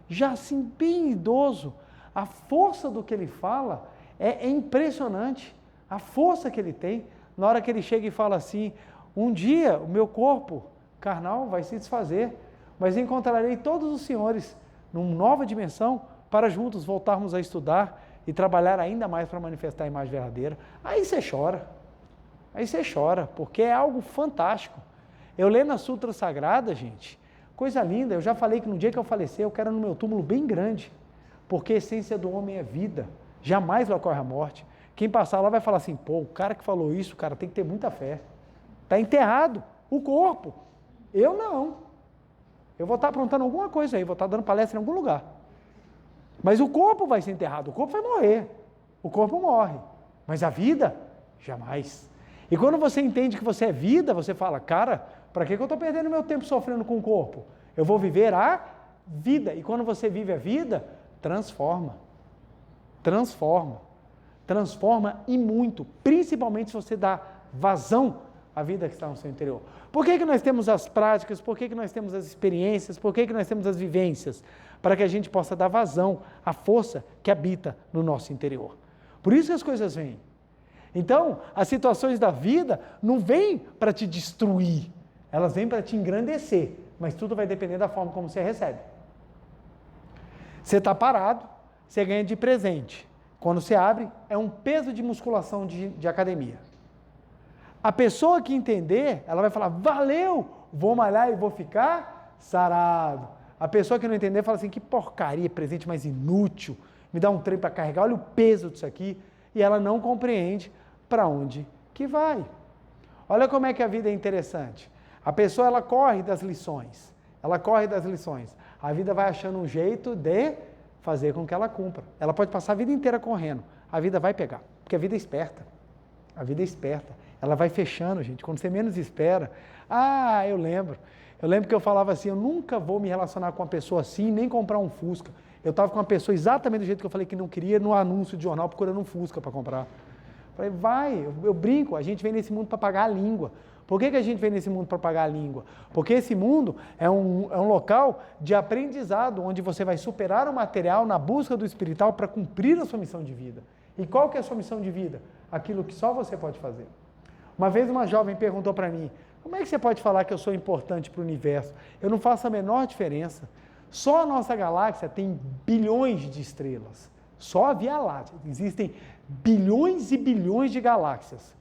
já assim bem idoso. A força do que ele fala é impressionante, a força que ele tem, na hora que ele chega e fala assim, um dia o meu corpo carnal vai se desfazer, mas encontrarei todos os senhores numa nova dimensão para juntos voltarmos a estudar e trabalhar ainda mais para manifestar a imagem verdadeira. Aí você chora, porque é algo fantástico. Eu lendo a Sutra Sagrada, gente, coisa linda, eu já falei que no dia que eu falecer, eu quero no meu túmulo bem grande, porque a essência do homem é vida, jamais lhe ocorre a morte. Quem passar lá vai falar assim, pô, o cara que falou isso, cara, tem que ter muita fé. Está enterrado, o corpo. Eu não. Eu vou estar aprontando alguma coisa aí, vou estar dando palestra em algum lugar. Mas o corpo vai ser enterrado, o corpo vai morrer. O corpo morre, mas a vida, jamais. E quando você entende que você é vida, você fala, cara, para que eu estou perdendo meu tempo sofrendo com o corpo? Eu vou viver a vida. E quando você vive a vida, transforma e muito, principalmente se você dá vazão à vida que está no seu interior. Por que nós temos as práticas, por que nós temos as experiências, por que nós temos as vivências? Para que a gente possa dar vazão à força que habita no nosso interior. Por isso que as coisas vêm. Então, as situações da vida não vêm para te destruir, elas vêm para te engrandecer, mas tudo vai depender da forma como você recebe. Você está parado, você ganha de presente. Quando você abre, é um peso de musculação de academia. A pessoa que entender, ela vai falar, valeu, vou malhar e vou ficar sarado. A pessoa que não entender, fala assim, que porcaria, presente mais inútil, me dá um trem para carregar, olha o peso disso aqui. E ela não compreende para onde que vai. Olha como é que a vida é interessante. A pessoa, ela corre das lições. A vida vai achando um jeito de fazer com que ela cumpra. Ela pode passar a vida inteira correndo. A vida vai pegar, porque a vida é esperta. Ela vai fechando, gente. Quando você menos espera. Eu lembro que eu falava assim, eu nunca vou me relacionar com uma pessoa assim, nem comprar um Fusca. Eu estava com uma pessoa exatamente do jeito que eu falei que não queria, no anúncio de jornal, procurando um Fusca para comprar. Falei, eu brinco, a gente vem nesse mundo para pagar a língua. Por que a gente vem nesse mundo para pagar a língua? Porque esse mundo é um local de aprendizado, onde você vai superar o material na busca do espiritual para cumprir a sua missão de vida. E qual que é a sua missão de vida? Aquilo que só você pode fazer. Uma vez uma jovem perguntou para mim, como é que você pode falar que eu sou importante para o universo? Eu não faço a menor diferença. Só a nossa galáxia tem bilhões de estrelas. Só a Via Láctea. Existem bilhões e bilhões de galáxias.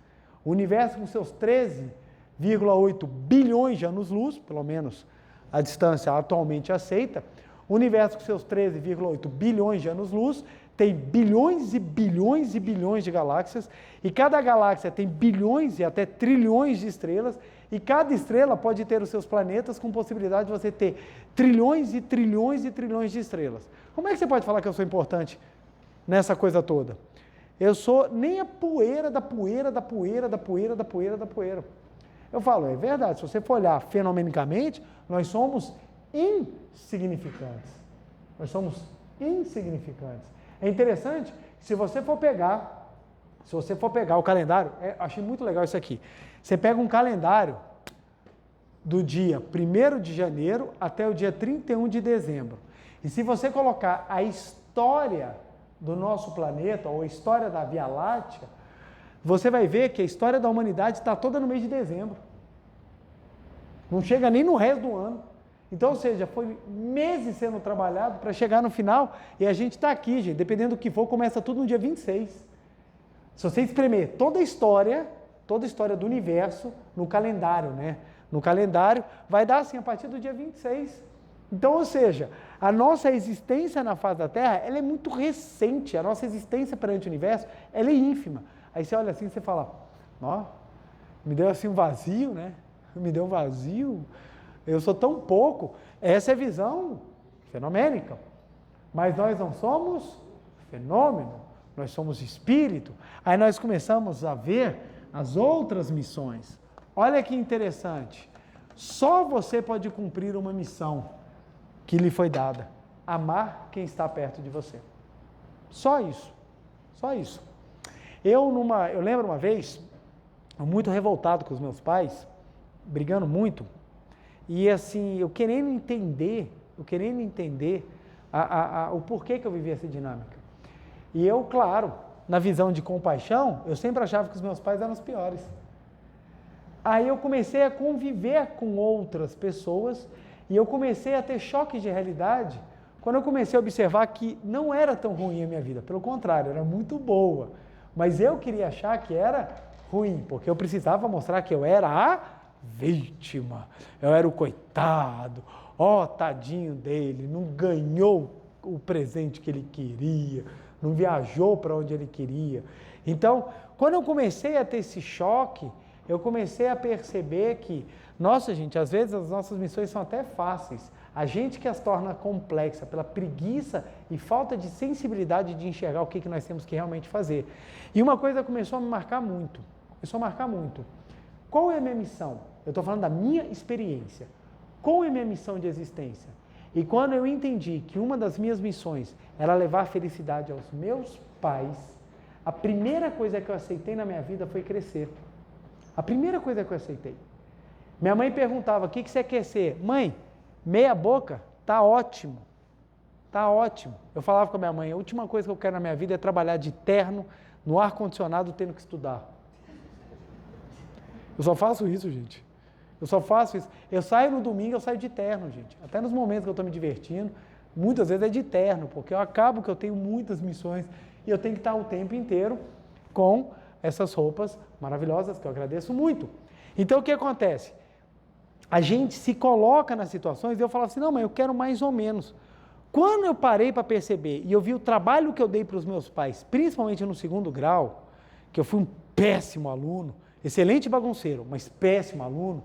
O universo com seus 13,8 bilhões de anos-luz, pelo menos a distância atualmente aceita, o universo com seus 13,8 bilhões de anos-luz tem bilhões e bilhões e bilhões de galáxias, e cada galáxia tem bilhões e até trilhões de estrelas, e cada estrela pode ter os seus planetas com possibilidade de você ter trilhões e trilhões e trilhões de estrelas. Como é que você pode falar que eu sou importante nessa coisa toda? Eu sou nem a poeira da poeira da poeira da poeira da poeira da poeira. Eu falo, é verdade, se você for olhar fenomenicamente, nós somos insignificantes. Nós somos insignificantes. É interessante que se você for pegar o calendário, achei muito legal isso aqui. Você pega um calendário do dia 1º de janeiro até o dia 31 de dezembro. E se você colocar a história do nosso planeta, ou a história da Via Láctea, você vai ver que a história da humanidade está toda no mês de dezembro. Não chega nem no resto do ano. Então, ou seja, foi meses sendo trabalhado para chegar no final, e a gente está aqui, gente, dependendo do que for, começa tudo no dia 26. Se você espremer toda a história do universo no calendário, né? No calendário, vai dar assim a partir do dia 26. Então, ou seja, a nossa existência na face da Terra, ela é muito recente, a nossa existência perante o universo, ela é ínfima. Aí você olha assim e você fala, ó, me deu assim um vazio, né? Me deu um vazio, eu sou tão pouco. Essa é a visão fenomênica. Mas nós não somos fenômeno, nós somos espírito. Aí nós começamos a ver as outras missões. Olha que interessante, só você pode cumprir uma missão que lhe foi dada, amar quem está perto de você. Só isso, só isso. Eu lembro uma vez, muito revoltado com os meus pais, brigando muito, e assim, eu querendo entender o porquê que eu vivia essa dinâmica. E eu, claro, na visão de compaixão, eu sempre achava que os meus pais eram os piores. Aí eu comecei a conviver com outras pessoas, e eu comecei a ter choques de realidade, quando eu comecei a observar que não era tão ruim a minha vida, pelo contrário, era muito boa, mas eu queria achar que era ruim, porque eu precisava mostrar que eu era a vítima, eu era o coitado, tadinho dele, não ganhou o presente que ele queria, não viajou para onde ele queria. Então, quando eu comecei a ter esse choque, eu comecei a perceber que, nossa gente, às vezes as nossas missões são até fáceis, a gente que as torna complexa pela preguiça e falta de sensibilidade de enxergar o que nós temos que realmente fazer. E uma coisa começou a me marcar muito, Qual é a minha missão? Eu estou falando da minha experiência. Qual é a minha missão de existência? E quando eu entendi que uma das minhas missões era levar felicidade aos meus pais, a primeira coisa que eu aceitei na minha vida foi crescer. A primeira coisa que eu aceitei. Minha mãe perguntava, o que você quer ser? Mãe, meia boca, tá ótimo. Tá ótimo. Eu falava com a minha mãe, a última coisa que eu quero na minha vida é trabalhar de terno, no ar-condicionado, tendo que estudar. Eu só faço isso, gente. Eu só faço isso. Eu saio no domingo, eu saio de terno, gente. Até nos momentos que eu estou me divertindo, muitas vezes é de terno, porque eu acabo que eu tenho muitas missões e eu tenho que estar o tempo inteiro com essas roupas maravilhosas, que eu agradeço muito. Então, o que acontece? A gente se coloca nas situações e eu falava assim, não, mãe, eu quero mais ou menos. Quando eu parei para perceber e eu vi o trabalho que eu dei para os meus pais, principalmente no 2º grau, que eu fui um péssimo aluno, excelente bagunceiro, mas péssimo aluno,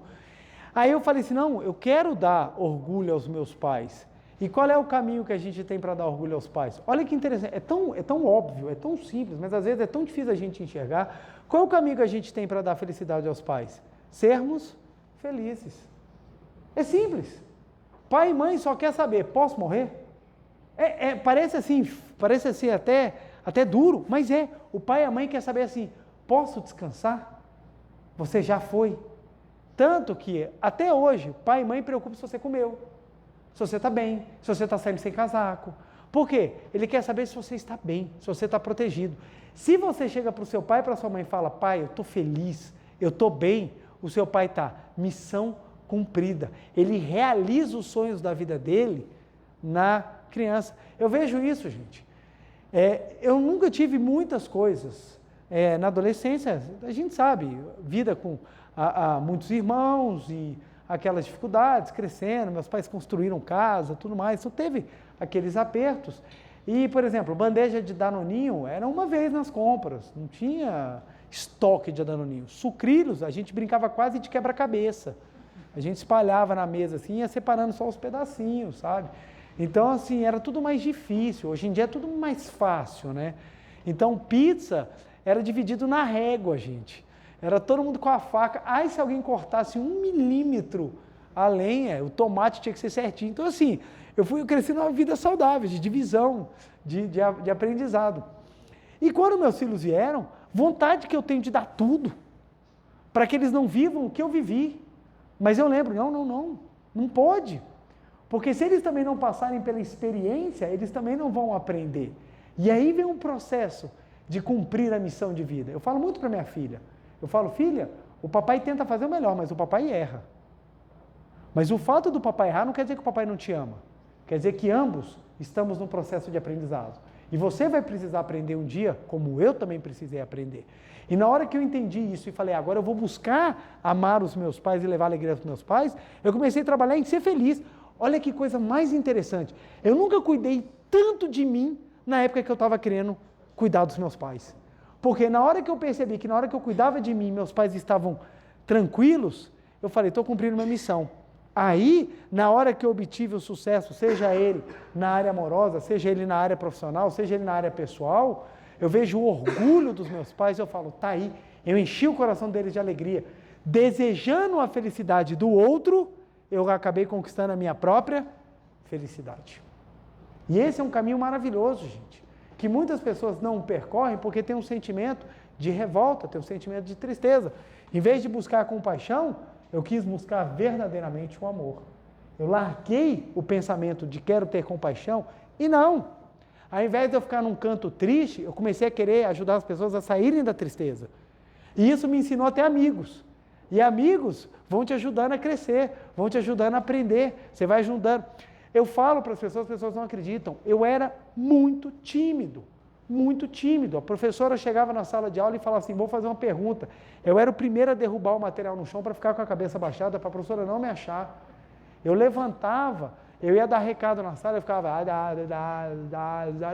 aí eu falei assim, não, eu quero dar orgulho aos meus pais. E qual é o caminho que a gente tem para dar orgulho aos pais? Olha que interessante, é tão óbvio, é tão simples, mas às vezes é tão difícil a gente enxergar. Qual é o caminho que a gente tem para dar felicidade aos pais? Sermos felizes. É simples. Pai e mãe só quer saber, posso morrer? Parece assim até duro, mas é. O pai e a mãe quer saber assim, posso descansar? Você já foi. Tanto que, até hoje, pai e mãe preocupam se você comeu, se você está bem, se você está saindo sem casaco. Por quê? Ele quer saber se você está bem, se você está protegido. Se você chega para o seu pai e para a sua mãe e fala, pai, eu estou feliz, eu estou bem, o seu pai está, missão cumprida. Ele realiza os sonhos da vida dele na criança. Eu vejo isso, gente. Eu nunca tive muitas coisas. Na adolescência, a gente sabe, vida com muitos irmãos e aquelas dificuldades, crescendo, meus pais construíram casa, tudo mais, então teve aqueles apertos. E, por exemplo, bandeja de Danoninho era uma vez nas compras, não tinha estoque de Danoninho. Sucrilhos, a gente brincava quase de quebra-cabeça. A gente espalhava na mesa assim, ia separando só os pedacinhos, sabe? Então, assim, era tudo mais difícil. Hoje em dia é tudo mais fácil, né? Então, pizza era dividido na régua, gente. Era todo mundo com a faca. Aí, se alguém cortasse 1 milímetro a lenha, o tomate tinha que ser certinho. Então, assim, eu cresci numa vida saudável, de divisão, de aprendizado. E quando meus filhos vieram, vontade que eu tenho de dar tudo, para que eles não vivam o que eu vivi. Mas eu lembro, não pode. Porque se eles também não passarem pela experiência, eles também não vão aprender. E aí vem um processo de cumprir a missão de vida. Eu falo muito para minha filha. Eu falo, filha, o papai tenta fazer o melhor, mas o papai erra. Mas o fato do papai errar não quer dizer que o papai não te ama. Quer dizer que ambos estamos num processo de aprendizado. E você vai precisar aprender um dia, como eu também precisei aprender. E na hora que eu entendi isso e falei, agora eu vou buscar amar os meus pais e levar alegria aos meus pais, eu comecei a trabalhar em ser feliz. Olha que coisa mais interessante. Eu nunca cuidei tanto de mim na época que eu estava querendo cuidar dos meus pais. Porque na hora que eu percebi que na hora que eu cuidava de mim, meus pais estavam tranquilos, eu falei, estou cumprindo minha missão. Aí, na hora que eu obtive o sucesso, seja ele na área amorosa, seja ele na área profissional, seja ele na área pessoal, eu vejo o orgulho dos meus pais, eu falo, tá aí, eu enchi o coração deles de alegria. Desejando a felicidade do outro, eu acabei conquistando a minha própria felicidade. E esse é um caminho maravilhoso, gente, que muitas pessoas não percorrem porque tem um sentimento de revolta, tem um sentimento de tristeza. Em vez de buscar a compaixão, eu quis buscar verdadeiramente o amor. Eu larguei o pensamento de quero ter compaixão e não. Ao invés de eu ficar num canto triste, eu comecei a querer ajudar as pessoas a saírem da tristeza. E isso me ensinou a ter amigos. E amigos vão te ajudando a crescer, vão te ajudando a aprender, você vai ajudando. Eu falo para as pessoas não acreditam, eu era muito tímido. Muito tímido. A professora chegava na sala de aula e falava assim, vou fazer uma pergunta. Eu era o primeiro a derrubar o material no chão para ficar com a cabeça baixada, para a professora não me achar. Eu levantava, eu ia dar recado na sala, eu ficava,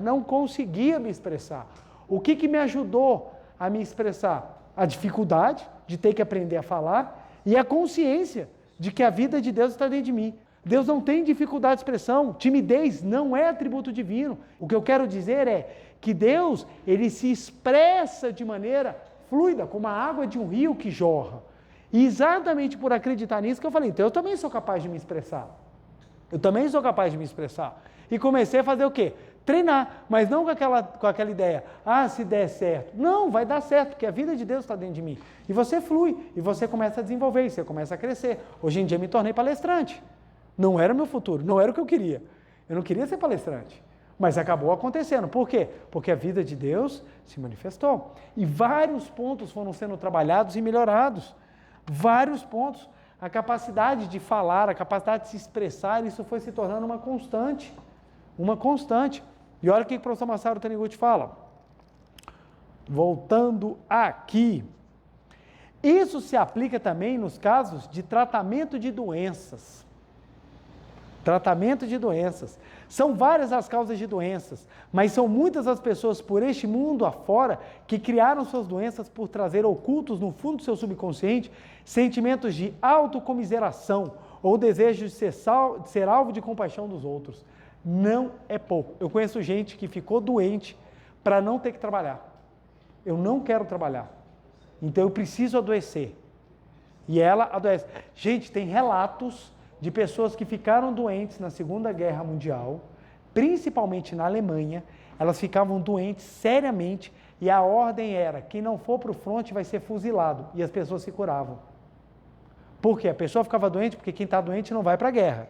não conseguia me expressar. O que me ajudou a me expressar? A dificuldade de ter que aprender a falar e a consciência de que a vida de Deus está dentro de mim. Deus não tem dificuldade de expressão, timidez não é atributo divino. O que eu quero dizer é que Deus, ele se expressa de maneira fluida, como a água de um rio que jorra. E exatamente por acreditar nisso que eu falei, então eu também sou capaz de me expressar. Eu também sou capaz de me expressar. E comecei a fazer o quê? Treinar, mas não com aquela ideia, se der certo. Não, vai dar certo, porque a vida de Deus está dentro de mim. E você flui, e você começa a desenvolver, e você começa a crescer. Hoje em dia me tornei palestrante. Não era o meu futuro, não era o que eu queria. Eu não queria ser palestrante, mas acabou acontecendo. Por quê? Porque a vida de Deus se manifestou. E vários pontos foram sendo trabalhados e melhorados. Vários pontos. A capacidade de falar, a capacidade de se expressar, isso foi se tornando uma constante. Uma constante. E olha o que o professor Masaru Taniguchi fala. Voltando aqui. Isso se aplica também nos casos de tratamento de doenças. Tratamento de doenças. São várias as causas de doenças, mas são muitas as pessoas por este mundo afora que criaram suas doenças por trazer ocultos no fundo do seu subconsciente sentimentos de autocomiseração ou desejo de ser alvo de compaixão dos outros. Não é pouco. Eu conheço gente que ficou doente para não ter que trabalhar. Eu não quero trabalhar, então eu preciso adoecer. E ela adoece. Gente, tem relatos de pessoas que ficaram doentes na Segunda Guerra Mundial, principalmente na Alemanha, elas ficavam doentes seriamente e a ordem era, quem não for para o fronte vai ser fuzilado, e as pessoas se curavam. Por quê? A pessoa ficava doente porque quem está doente não vai para a guerra.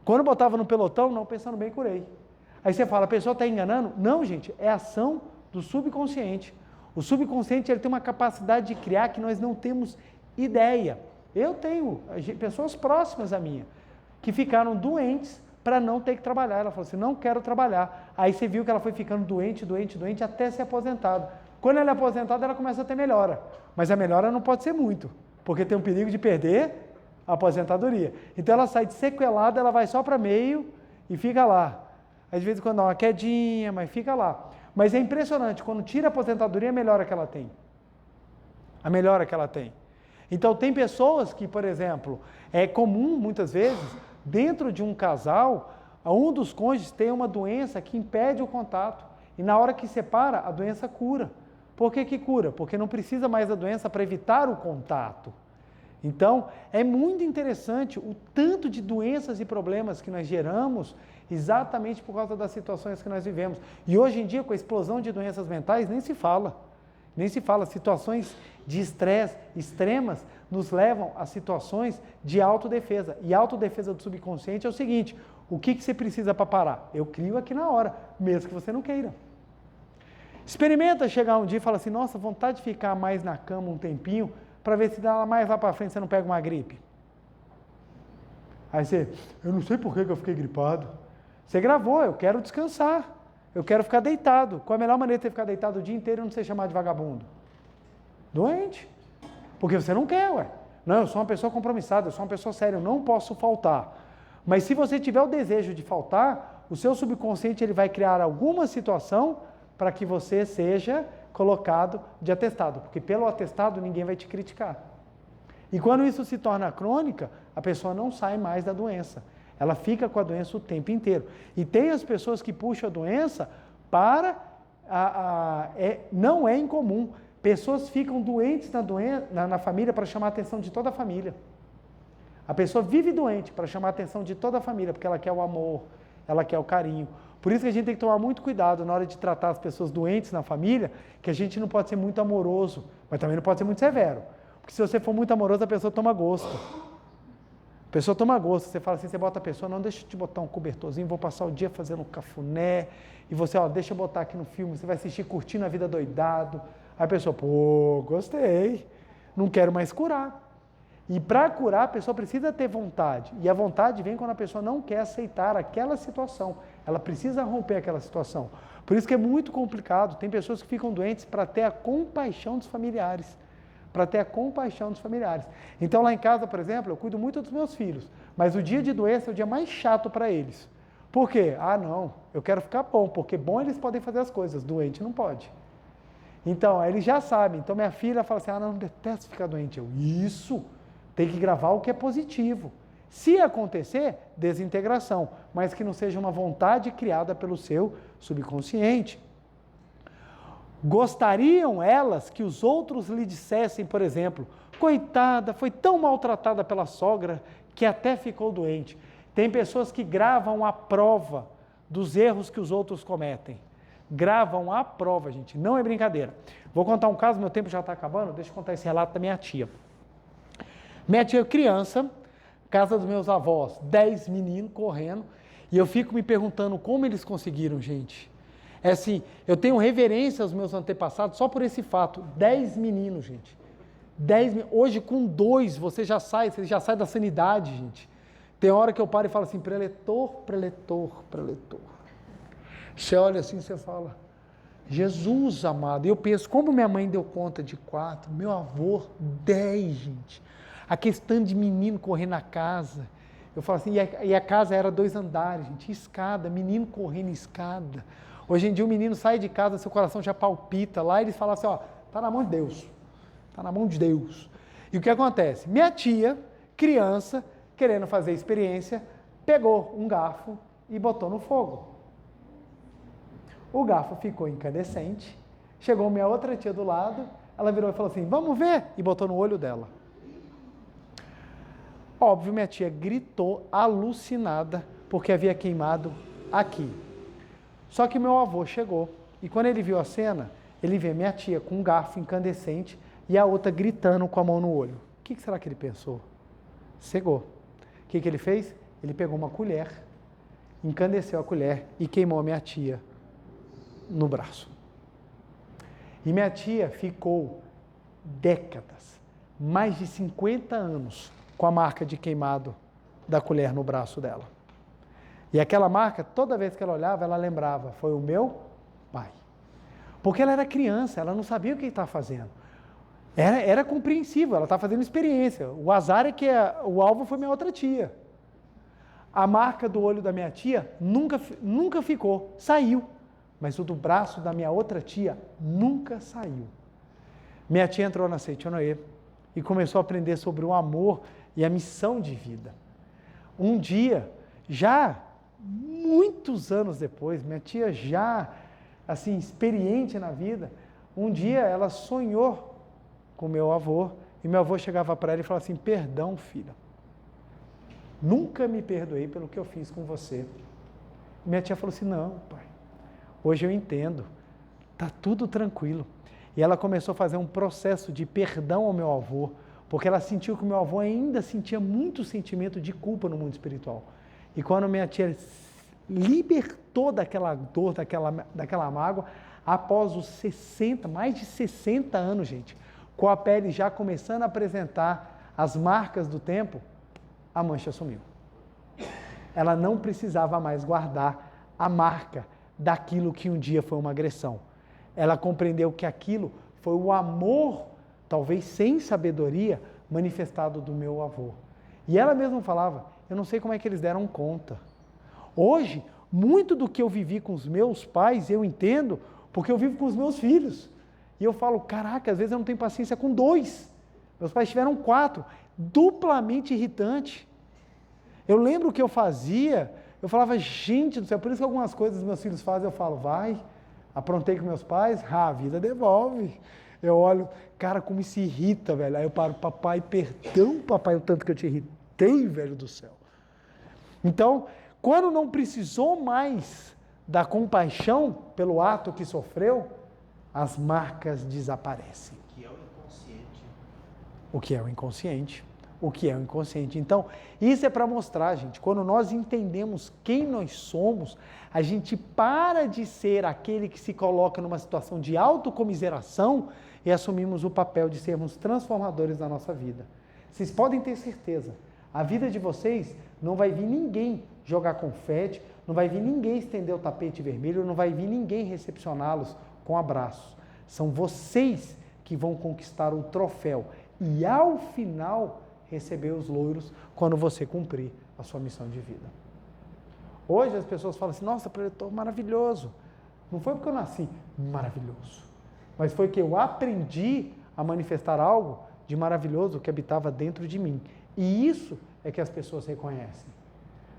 Quando botava no pelotão, não, pensando bem, curei. Aí você fala, a pessoa está enganando? Não, gente, é ação do subconsciente. O subconsciente ele tem uma capacidade de criar que nós não temos ideia. Eu tenho pessoas próximas a minha, que ficaram doentes para não ter que trabalhar. Ela falou assim, não quero trabalhar. Aí você viu que ela foi ficando doente, até ser aposentada. Quando ela é aposentada, ela começa a ter melhora. Mas a melhora não pode ser muito, porque tem um perigo de perder a aposentadoria. Então ela sai de sequelada, ela vai só para meio e fica lá. Às vezes quando dá uma quedinha, mas fica lá. Mas é impressionante, quando tira a aposentadoria, a melhora que ela tem. A melhora que ela tem. Então tem pessoas que, por exemplo, é comum muitas vezes, dentro de um casal, um dos cônjuges tem uma doença que impede o contato. E na hora que separa, a doença cura. Por que que cura? Porque não precisa mais da doença para evitar o contato. Então, é muito interessante o tanto de doenças e problemas que nós geramos exatamente por causa das situações que nós vivemos. E hoje em dia, com a explosão de doenças mentais, nem se fala. Nem se fala. Situações de estresse extremas nos levam a situações de autodefesa. E a autodefesa do subconsciente é o seguinte, o que você precisa para parar? Eu crio aqui na hora, mesmo que você não queira. Experimenta chegar um dia e falar assim, nossa, vontade de ficar mais na cama um tempinho, para ver se dá mais lá para frente você não pega uma gripe. Aí você, eu não sei por que eu fiquei gripado. Você gravou, eu quero descansar, eu quero ficar deitado. Qual a melhor maneira de você ficar deitado o dia inteiro e não ser chamado de vagabundo? Doente. Porque você não quer, ué. Não, eu sou uma pessoa compromissada, eu sou uma pessoa séria, eu não posso faltar. Mas se você tiver o desejo de faltar, o seu subconsciente ele vai criar alguma situação para que você seja colocado de atestado, porque pelo atestado ninguém vai te criticar. E quando isso se torna crônica, a pessoa não sai mais da doença. Ela fica com a doença o tempo inteiro. E tem as pessoas que puxam a doença para... não é incomum. Pessoas ficam doentes na família para chamar a atenção de toda a família. A pessoa vive doente para chamar a atenção de toda a família, porque ela quer o amor, ela quer o carinho. Por isso que a gente tem que tomar muito cuidado na hora de tratar as pessoas doentes na família, que a gente não pode ser muito amoroso, mas também não pode ser muito severo. Porque se você for muito amoroso, a pessoa toma gosto. A pessoa toma gosto. Você fala assim, você bota a pessoa, não, deixa eu te botar um cobertorzinho, vou passar o dia fazendo cafuné, e você, ó, deixa eu botar aqui no filme, você vai assistir curtindo a vida doidado. Aí a pessoa, pô, gostei, não quero mais curar. E para curar, a pessoa precisa ter vontade. E a vontade vem quando a pessoa não quer aceitar aquela situação. Ela precisa romper aquela situação. Por isso que é muito complicado. Tem pessoas que ficam doentes para ter a compaixão dos familiares. Para ter a compaixão dos familiares. Então lá em casa, por exemplo, eu cuido muito dos meus filhos. Mas o dia de doença é o dia mais chato para eles. Por quê? Ah, não, eu quero ficar bom. Porque bom eles podem fazer as coisas, doente não pode. Então, eles já sabem. Então minha filha fala assim, ah, não, detesto ficar doente. Eu, isso... Tem que gravar o que é positivo. Se acontecer, desintegração, mas que não seja uma vontade criada pelo seu subconsciente. Gostariam elas que os outros lhe dissessem, por exemplo, coitada, foi tão maltratada pela sogra que até ficou doente. Tem pessoas que gravam a prova dos erros que os outros cometem. Gravam a prova, gente, não é brincadeira. Vou contar um caso, meu tempo já está acabando, deixa eu contar esse relato da minha tia. Minha tia criança, casa dos meus avós, 10 meninos correndo, e eu fico me perguntando como eles conseguiram, gente. É assim, eu tenho reverência aos meus antepassados só por esse fato, 10 meninos, gente. Hoje com 2 você já sai da sanidade, gente. Tem hora que eu paro e falo assim, preletor. Você olha assim, você fala, Jesus amado, e eu penso, como minha mãe deu conta de 4, meu avô, 10, gente. A questão de menino correndo na casa. Eu falo assim, e a casa era 2 andares, gente, escada, menino correndo escada. Hoje em dia o menino sai de casa, seu coração já palpita. Lá eles falam assim, ó, tá na mão de Deus. Tá na mão de Deus. E o que acontece? Minha tia, criança, querendo fazer experiência, pegou um garfo e botou no fogo. O garfo ficou incandescente. Chegou minha outra tia do lado, ela virou e falou assim, vamos ver? E botou no olho dela. Óbvio, minha tia gritou, alucinada, porque havia queimado aqui. Só que meu avô chegou, e quando ele viu a cena, ele vê minha tia com um garfo incandescente e a outra gritando com a mão no olho. O que será que ele pensou? Cegou. O que ele fez? Ele pegou uma colher encandeceu a colher e queimou a minha tia no braço. E minha tia ficou décadas, mais de 50 anos, com a marca de queimado da colher no braço dela. E aquela marca, toda vez que ela olhava, ela lembrava, foi o meu pai. Porque ela era criança, ela não sabia o que estava fazendo. Era compreensível, ela estava fazendo experiência. O azar é que o alvo foi minha outra tia. A marca do olho da minha tia nunca ficou, saiu. Mas o do braço da minha outra tia nunca saiu. Minha tia entrou na Seitonoye e começou a aprender sobre o amor e a missão de vida. Um dia, já muitos anos depois, minha tia já, assim, experiente na vida, um dia ela sonhou com meu avô, e meu avô chegava para ela e falava assim, perdão, filha, nunca me perdoei pelo que eu fiz com você. Minha tia falou assim, não, pai, hoje eu entendo, está tudo tranquilo. E ela começou a fazer um processo de perdão ao meu avô, porque ela sentiu que o meu avô ainda sentia muito sentimento de culpa no mundo espiritual. E quando minha tia libertou daquela dor, daquela mágoa, após os 60, mais de 60 anos, gente, com a pele já começando a apresentar as marcas do tempo, a mancha sumiu. Ela não precisava mais guardar a marca daquilo que um dia foi uma agressão. Ela compreendeu que aquilo foi o amor, talvez sem sabedoria, manifestado do meu avô. E ela mesma falava, eu não sei como é que eles deram conta. Hoje, muito do que eu vivi com os meus pais, eu entendo, porque eu vivo com os meus filhos. E eu falo, caraca, às vezes eu não tenho paciência com 2. Meus pais tiveram 4, duplamente irritante. Eu lembro o que eu fazia, eu falava, gente do céu, por isso que algumas coisas meus filhos fazem, eu falo, vai, aprontei com meus pais, a vida devolve. Eu olho, cara, como se irrita, velho. Aí eu paro, papai, perdão, papai, o tanto que eu te irritei, velho do céu. Então, quando não precisou mais da compaixão pelo ato que sofreu, as marcas desaparecem. O que é o inconsciente? O que é o inconsciente? O que é o inconsciente? Então, isso é para mostrar, gente, quando nós entendemos quem nós somos, a gente para de ser aquele que se coloca numa situação de autocomiseração e assumimos o papel de sermos transformadores da nossa vida. Vocês podem ter certeza, a vida de vocês não vai vir ninguém jogar confete, não vai vir ninguém estender o tapete vermelho, não vai vir ninguém recepcioná-los com abraços. São vocês que vão conquistar o troféu e, ao final, receber os louros quando você cumprir a sua missão de vida. Hoje as pessoas falam assim, nossa, preletor, maravilhoso. Não foi porque eu nasci maravilhoso, mas foi que eu aprendi a manifestar algo de maravilhoso que habitava dentro de mim. E isso é que as pessoas reconhecem.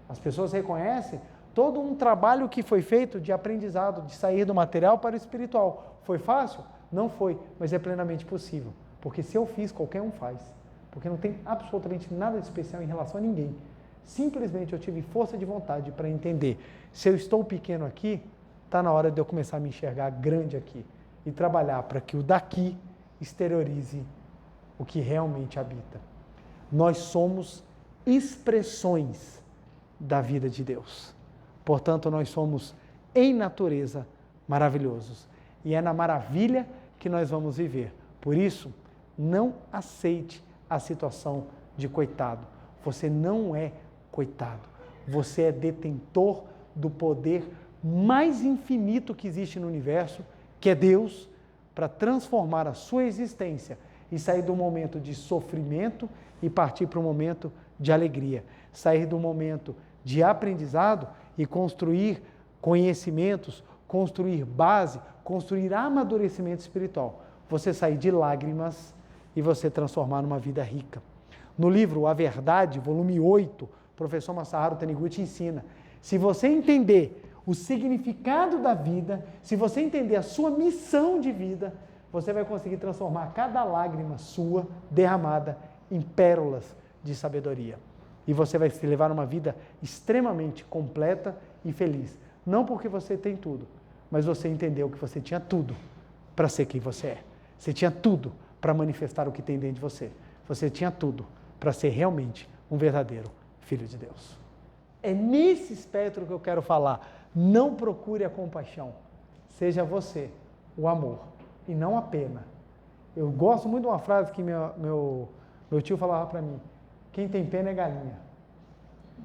As pessoas reconhecem todo um trabalho que foi feito de aprendizado, de sair do material para o espiritual. Foi fácil? Não foi, mas é plenamente possível. Porque se eu fiz, qualquer um faz. Porque não tem absolutamente nada de especial em relação a ninguém. Simplesmente eu tive força de vontade para entender. Se eu estou pequeno aqui, está na hora de eu começar a me enxergar grande aqui. E trabalhar para que o daqui exteriorize o que realmente habita. Nós somos expressões da vida de Deus. Portanto, nós somos, em natureza, maravilhosos. E é na maravilha que nós vamos viver. Por isso, não aceite a situação de coitado. Você não é coitado. Você é detentor do poder mais infinito que existe no universo, que é Deus, para transformar a sua existência e sair do momento de sofrimento e partir para um momento de alegria. Sair do momento de aprendizado e construir conhecimentos, construir base, construir amadurecimento espiritual. Você sair de lágrimas e você transformar numa vida rica. No livro A Verdade, volume 8, o professor Masaharu Taniguchi ensina, se você entender o significado da vida, se você entender a sua missão de vida, você vai conseguir transformar cada lágrima sua derramada em pérolas de sabedoria. E você vai se levar uma vida extremamente completa e feliz. Não porque você tem tudo, mas você entendeu que você tinha tudo para ser quem você é. Você tinha tudo para manifestar o que tem dentro de você. Você tinha tudo para ser realmente um verdadeiro filho de Deus. É nesse espectro que eu quero falar. Não procure a compaixão. Seja você o amor e não a pena. Eu gosto muito de uma frase que meu tio falava para mim. Quem tem pena é galinha.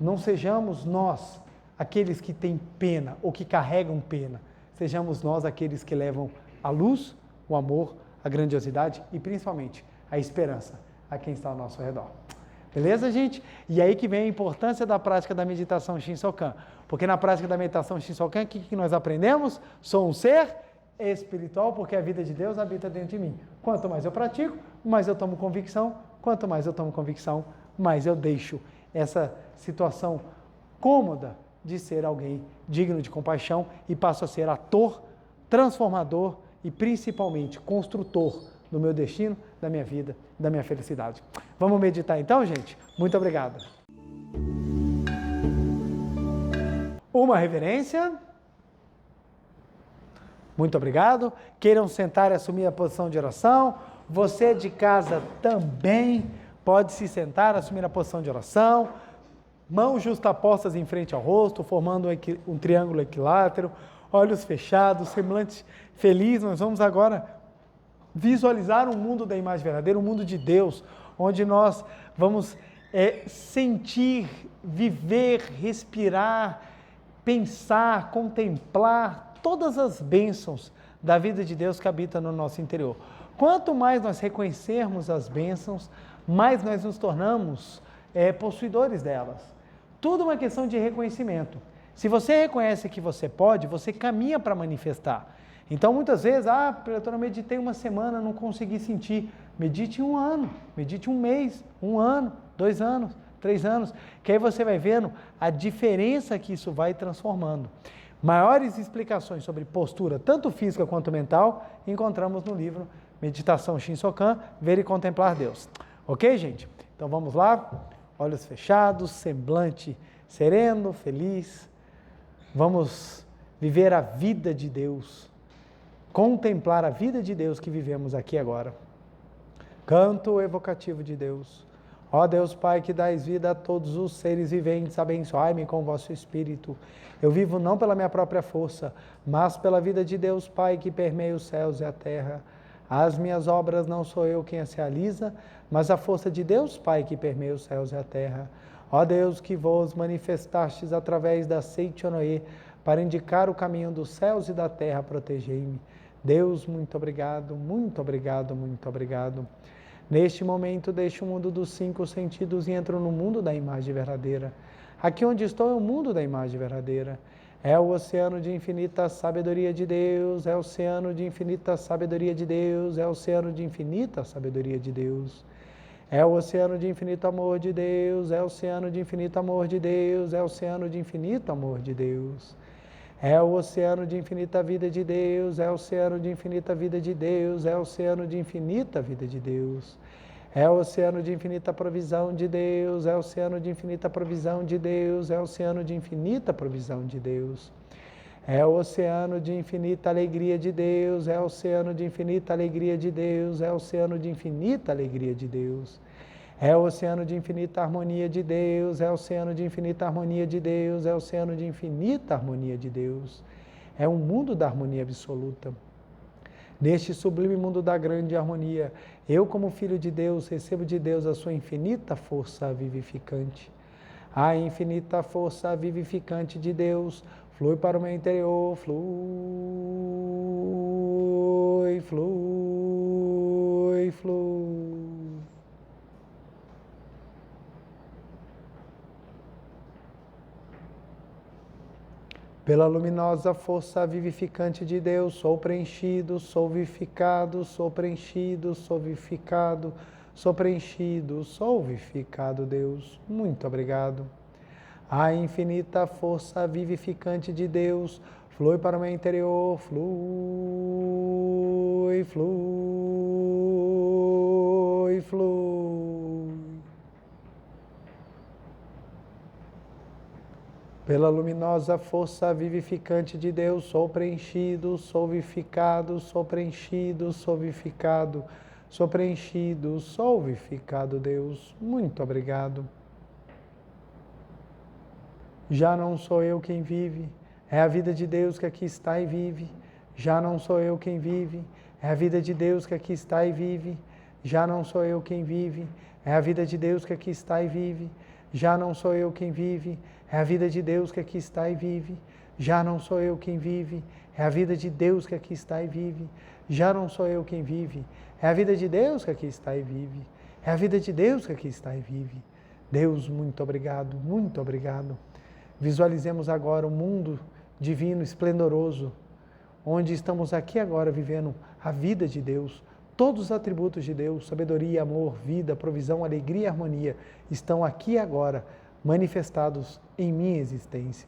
Não sejamos nós aqueles que têm pena ou que carregam pena. Sejamos nós aqueles que levam a luz, o amor, a grandiosidade e principalmente a esperança a quem está ao nosso redor. Beleza, gente? E aí que vem a importância da prática da meditação Shinsokan. Porque na prática da meditação Shinsokan, o que nós aprendemos? Sou um ser espiritual porque a vida de Deus habita dentro de mim. Quanto mais eu pratico, mais eu tomo convicção. Quanto mais eu tomo convicção, mais eu deixo essa situação cômoda de ser alguém digno de compaixão e passo a ser ator, transformador e principalmente construtor do meu destino, da minha vida, da minha felicidade. Vamos meditar então, gente? Muito obrigado. Uma reverência. Muito obrigado. Queiram sentar e assumir a posição de oração. Você de casa também pode se sentar, assumir a posição de oração. Mãos justapostas em frente ao rosto, formando um triângulo equilátero. Olhos fechados, semblante feliz. Nós vamos agora visualizar um mundo da imagem verdadeira, um mundo de Deus, onde nós vamos sentir, viver, respirar, pensar, contemplar todas as bênçãos da vida de Deus que habita no nosso interior. Quanto mais nós reconhecermos as bênçãos, mais nós nos tornamos possuidores delas. Tudo uma questão de reconhecimento. Se você reconhece que você pode, você caminha para manifestar. Então, muitas vezes, eu meditei uma semana, não consegui sentir. Medite um ano, medite um mês, um ano, 2 anos, 3 anos, que aí você vai vendo a diferença que isso vai transformando. Maiores explicações sobre postura, tanto física quanto mental, encontramos no livro Meditação Shinsokan, Ver e Contemplar Deus. Ok, gente? Então vamos lá, olhos fechados, semblante sereno, feliz. Vamos viver a vida de Deus, contemplar a vida de Deus que vivemos aqui agora. Canto evocativo de Deus. Ó Deus Pai, que dais vida a todos os seres viventes, abençoai-me com o vosso Espírito. Eu vivo não pela minha própria força, mas pela vida de Deus Pai, que permeia os céus e a terra. As minhas obras não sou eu quem as realiza, mas a força de Deus Pai, que permeia os céus e a terra. Ó Deus, que vos manifestastes através da Seichonoe, para indicar o caminho dos céus e da terra, protegei-me. Deus, muito obrigado, muito obrigado, muito obrigado. Neste momento, deixo o mundo dos 5 sentidos e entro no mundo da imagem verdadeira. Aqui onde estou é o mundo da imagem verdadeira. É o oceano de infinita sabedoria de Deus, é o oceano de infinita sabedoria de Deus, é o oceano de infinita sabedoria de Deus. É o oceano de infinito amor de Deus, é o oceano de infinito amor de Deus, é o oceano de infinito amor de Deus. É o oceano de infinita vida de Deus, é o oceano de infinita vida de Deus, é o oceano de infinita vida de Deus. É o oceano de infinita provisão de Deus, é o oceano de infinita provisão de Deus, é o oceano de infinita provisão de Deus. É o oceano de infinita alegria de Deus, é o oceano de infinita alegria de Deus, é o oceano de infinita alegria de Deus. É o oceano de infinita harmonia de Deus, é o oceano de infinita harmonia de Deus, é o oceano de infinita harmonia de Deus. É um mundo da harmonia absoluta. Neste sublime mundo da grande harmonia, eu, como filho de Deus, recebo de Deus a sua infinita força vivificante. A infinita força vivificante de Deus flui para o meu interior, flui, flui, flui. Pela luminosa força vivificante de Deus, sou preenchido, sou vivificado, sou preenchido, sou vivificado, sou preenchido, sou vivificado, Deus. Muito obrigado. A infinita força vivificante de Deus flui para o meu interior, flui, flui, flui. Pela luminosa força vivificante de Deus, sou preenchido, sou vivificado, sou preenchido, sou vivificado, sou preenchido, sou vivificado, Deus. Muito obrigado. Já não sou eu quem vive, é a vida de Deus que aqui está e vive. Já não sou eu quem vive, é a vida de Deus que aqui está e vive. Já não sou eu quem vive, é a vida de Deus que aqui está e vive. Já não sou eu quem vive, é a vida de Deus que aqui está e vive. Já não sou eu quem vive, é a vida de Deus que aqui está e vive. Já não sou eu quem vive, é a vida de Deus que aqui está e vive. É a vida de Deus que aqui está e vive. Deus, muito obrigado, muito obrigado. Visualizemos agora o mundo divino, esplendoroso, onde estamos aqui agora vivendo a vida de Deus. Todos os atributos de Deus, sabedoria, amor, vida, provisão, alegria e harmonia, estão aqui agora manifestados em minha existência.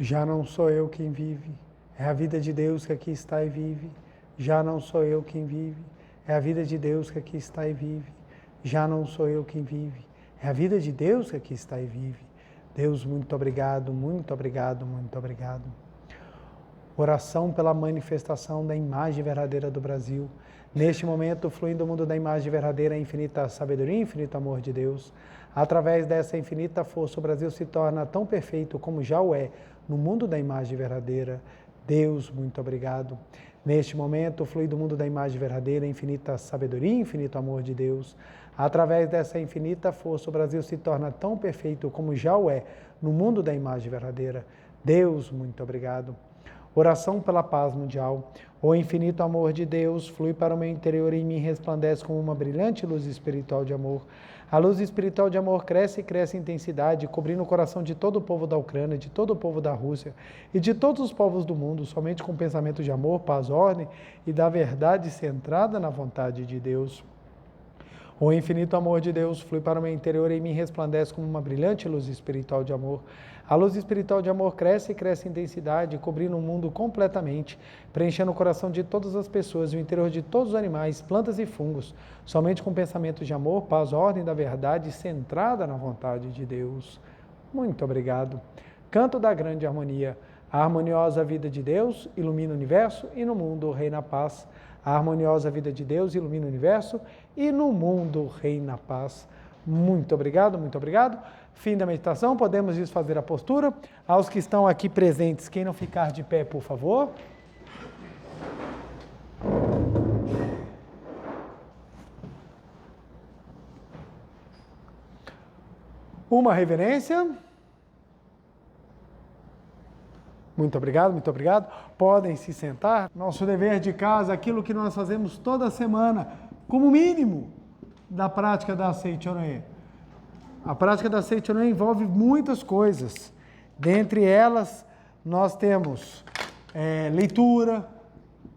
Já não sou eu quem vive, é a vida de Deus que aqui está e vive. Já não sou eu quem vive, é a vida de Deus que aqui está e vive. Já não sou eu quem vive, é a vida de Deus que aqui está e vive. Deus, muito obrigado, muito obrigado, muito obrigado. Oração pela manifestação da imagem verdadeira do Brasil. Neste momento, fluindo o mundo da imagem verdadeira, a infinita sabedoria e infinito amor de Deus. Através dessa infinita força, o Brasil se torna tão perfeito como já o é no mundo da imagem verdadeira. Deus, muito obrigado. Neste momento, flui do mundo da imagem verdadeira, a infinita sabedoria e infinito amor de Deus. Através dessa infinita força, o Brasil se torna tão perfeito como já o é no mundo da imagem verdadeira. Deus, muito obrigado. Oração pela paz mundial. O infinito amor de Deus flui para o meu interior e em mim resplandece como uma brilhante luz espiritual de amor. A luz espiritual de amor cresce e cresce em intensidade, cobrindo o coração de todo o povo da Ucrânia, de todo o povo da Rússia e de todos os povos do mundo, somente com pensamento de amor, paz, ordem e da verdade centrada na vontade de Deus. O infinito amor de Deus flui para o meu interior e em mim resplandece como uma brilhante luz espiritual de amor. A luz espiritual de amor cresce e cresce em intensidade, cobrindo o mundo completamente, preenchendo o coração de todas as pessoas e o interior de todos os animais, plantas e fungos, somente com pensamento de amor, paz, ordem da verdade, centrada na vontade de Deus. Muito obrigado. Canto da grande harmonia. A harmoniosa vida de Deus ilumina o universo e no mundo reina a paz. A harmoniosa vida de Deus ilumina o universo e no mundo reina a paz. Muito obrigado, muito obrigado. Fim da meditação, podemos desfazer a postura. Aos que estão aqui presentes, quem não ficar de pé, por favor. Uma reverência. Muito obrigado, muito obrigado. Podem se sentar. Nosso dever de casa, aquilo que nós fazemos toda semana, como mínimo, da prática da Seichonoye. A prática da Seichonoye envolve muitas coisas. Dentre elas, nós temos leitura,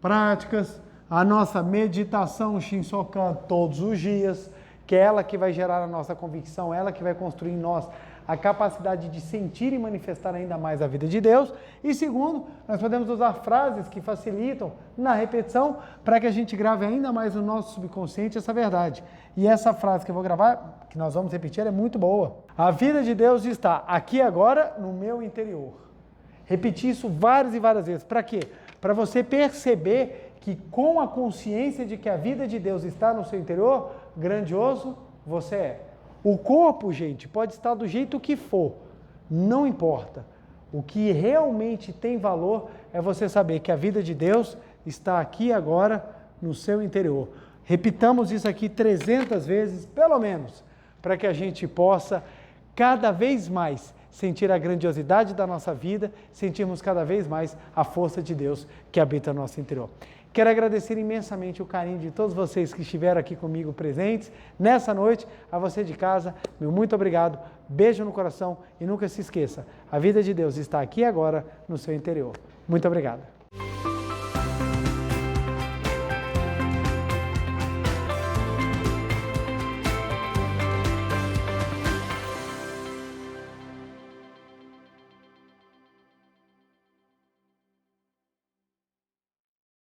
práticas, a nossa meditação Shinsokan todos os dias, que é ela que vai gerar a nossa convicção, ela que vai construir em nós a capacidade de sentir e manifestar ainda mais a vida de Deus. E segundo, nós podemos usar frases que facilitam na repetição para que a gente grave ainda mais no nosso subconsciente essa verdade. E essa frase que eu vou gravar, que nós vamos repetir, é muito boa. A vida de Deus está aqui agora no meu interior. Repetir isso várias e várias vezes. Para quê? Para você perceber que com a consciência de que a vida de Deus está no seu interior, grandioso você é. O corpo, gente, pode estar do jeito que for, não importa. O que realmente tem valor é você saber que a vida de Deus está aqui agora no seu interior. Repitamos isso aqui 300 vezes, pelo menos, para que a gente possa cada vez mais sentir a grandiosidade da nossa vida, sentirmos cada vez mais a força de Deus que habita no nosso interior. Quero agradecer imensamente o carinho de todos vocês que estiveram aqui comigo presentes nessa noite. A você de casa, meu muito obrigado, beijo no coração e nunca se esqueça, a vida de Deus está aqui agora no seu interior. Muito obrigado.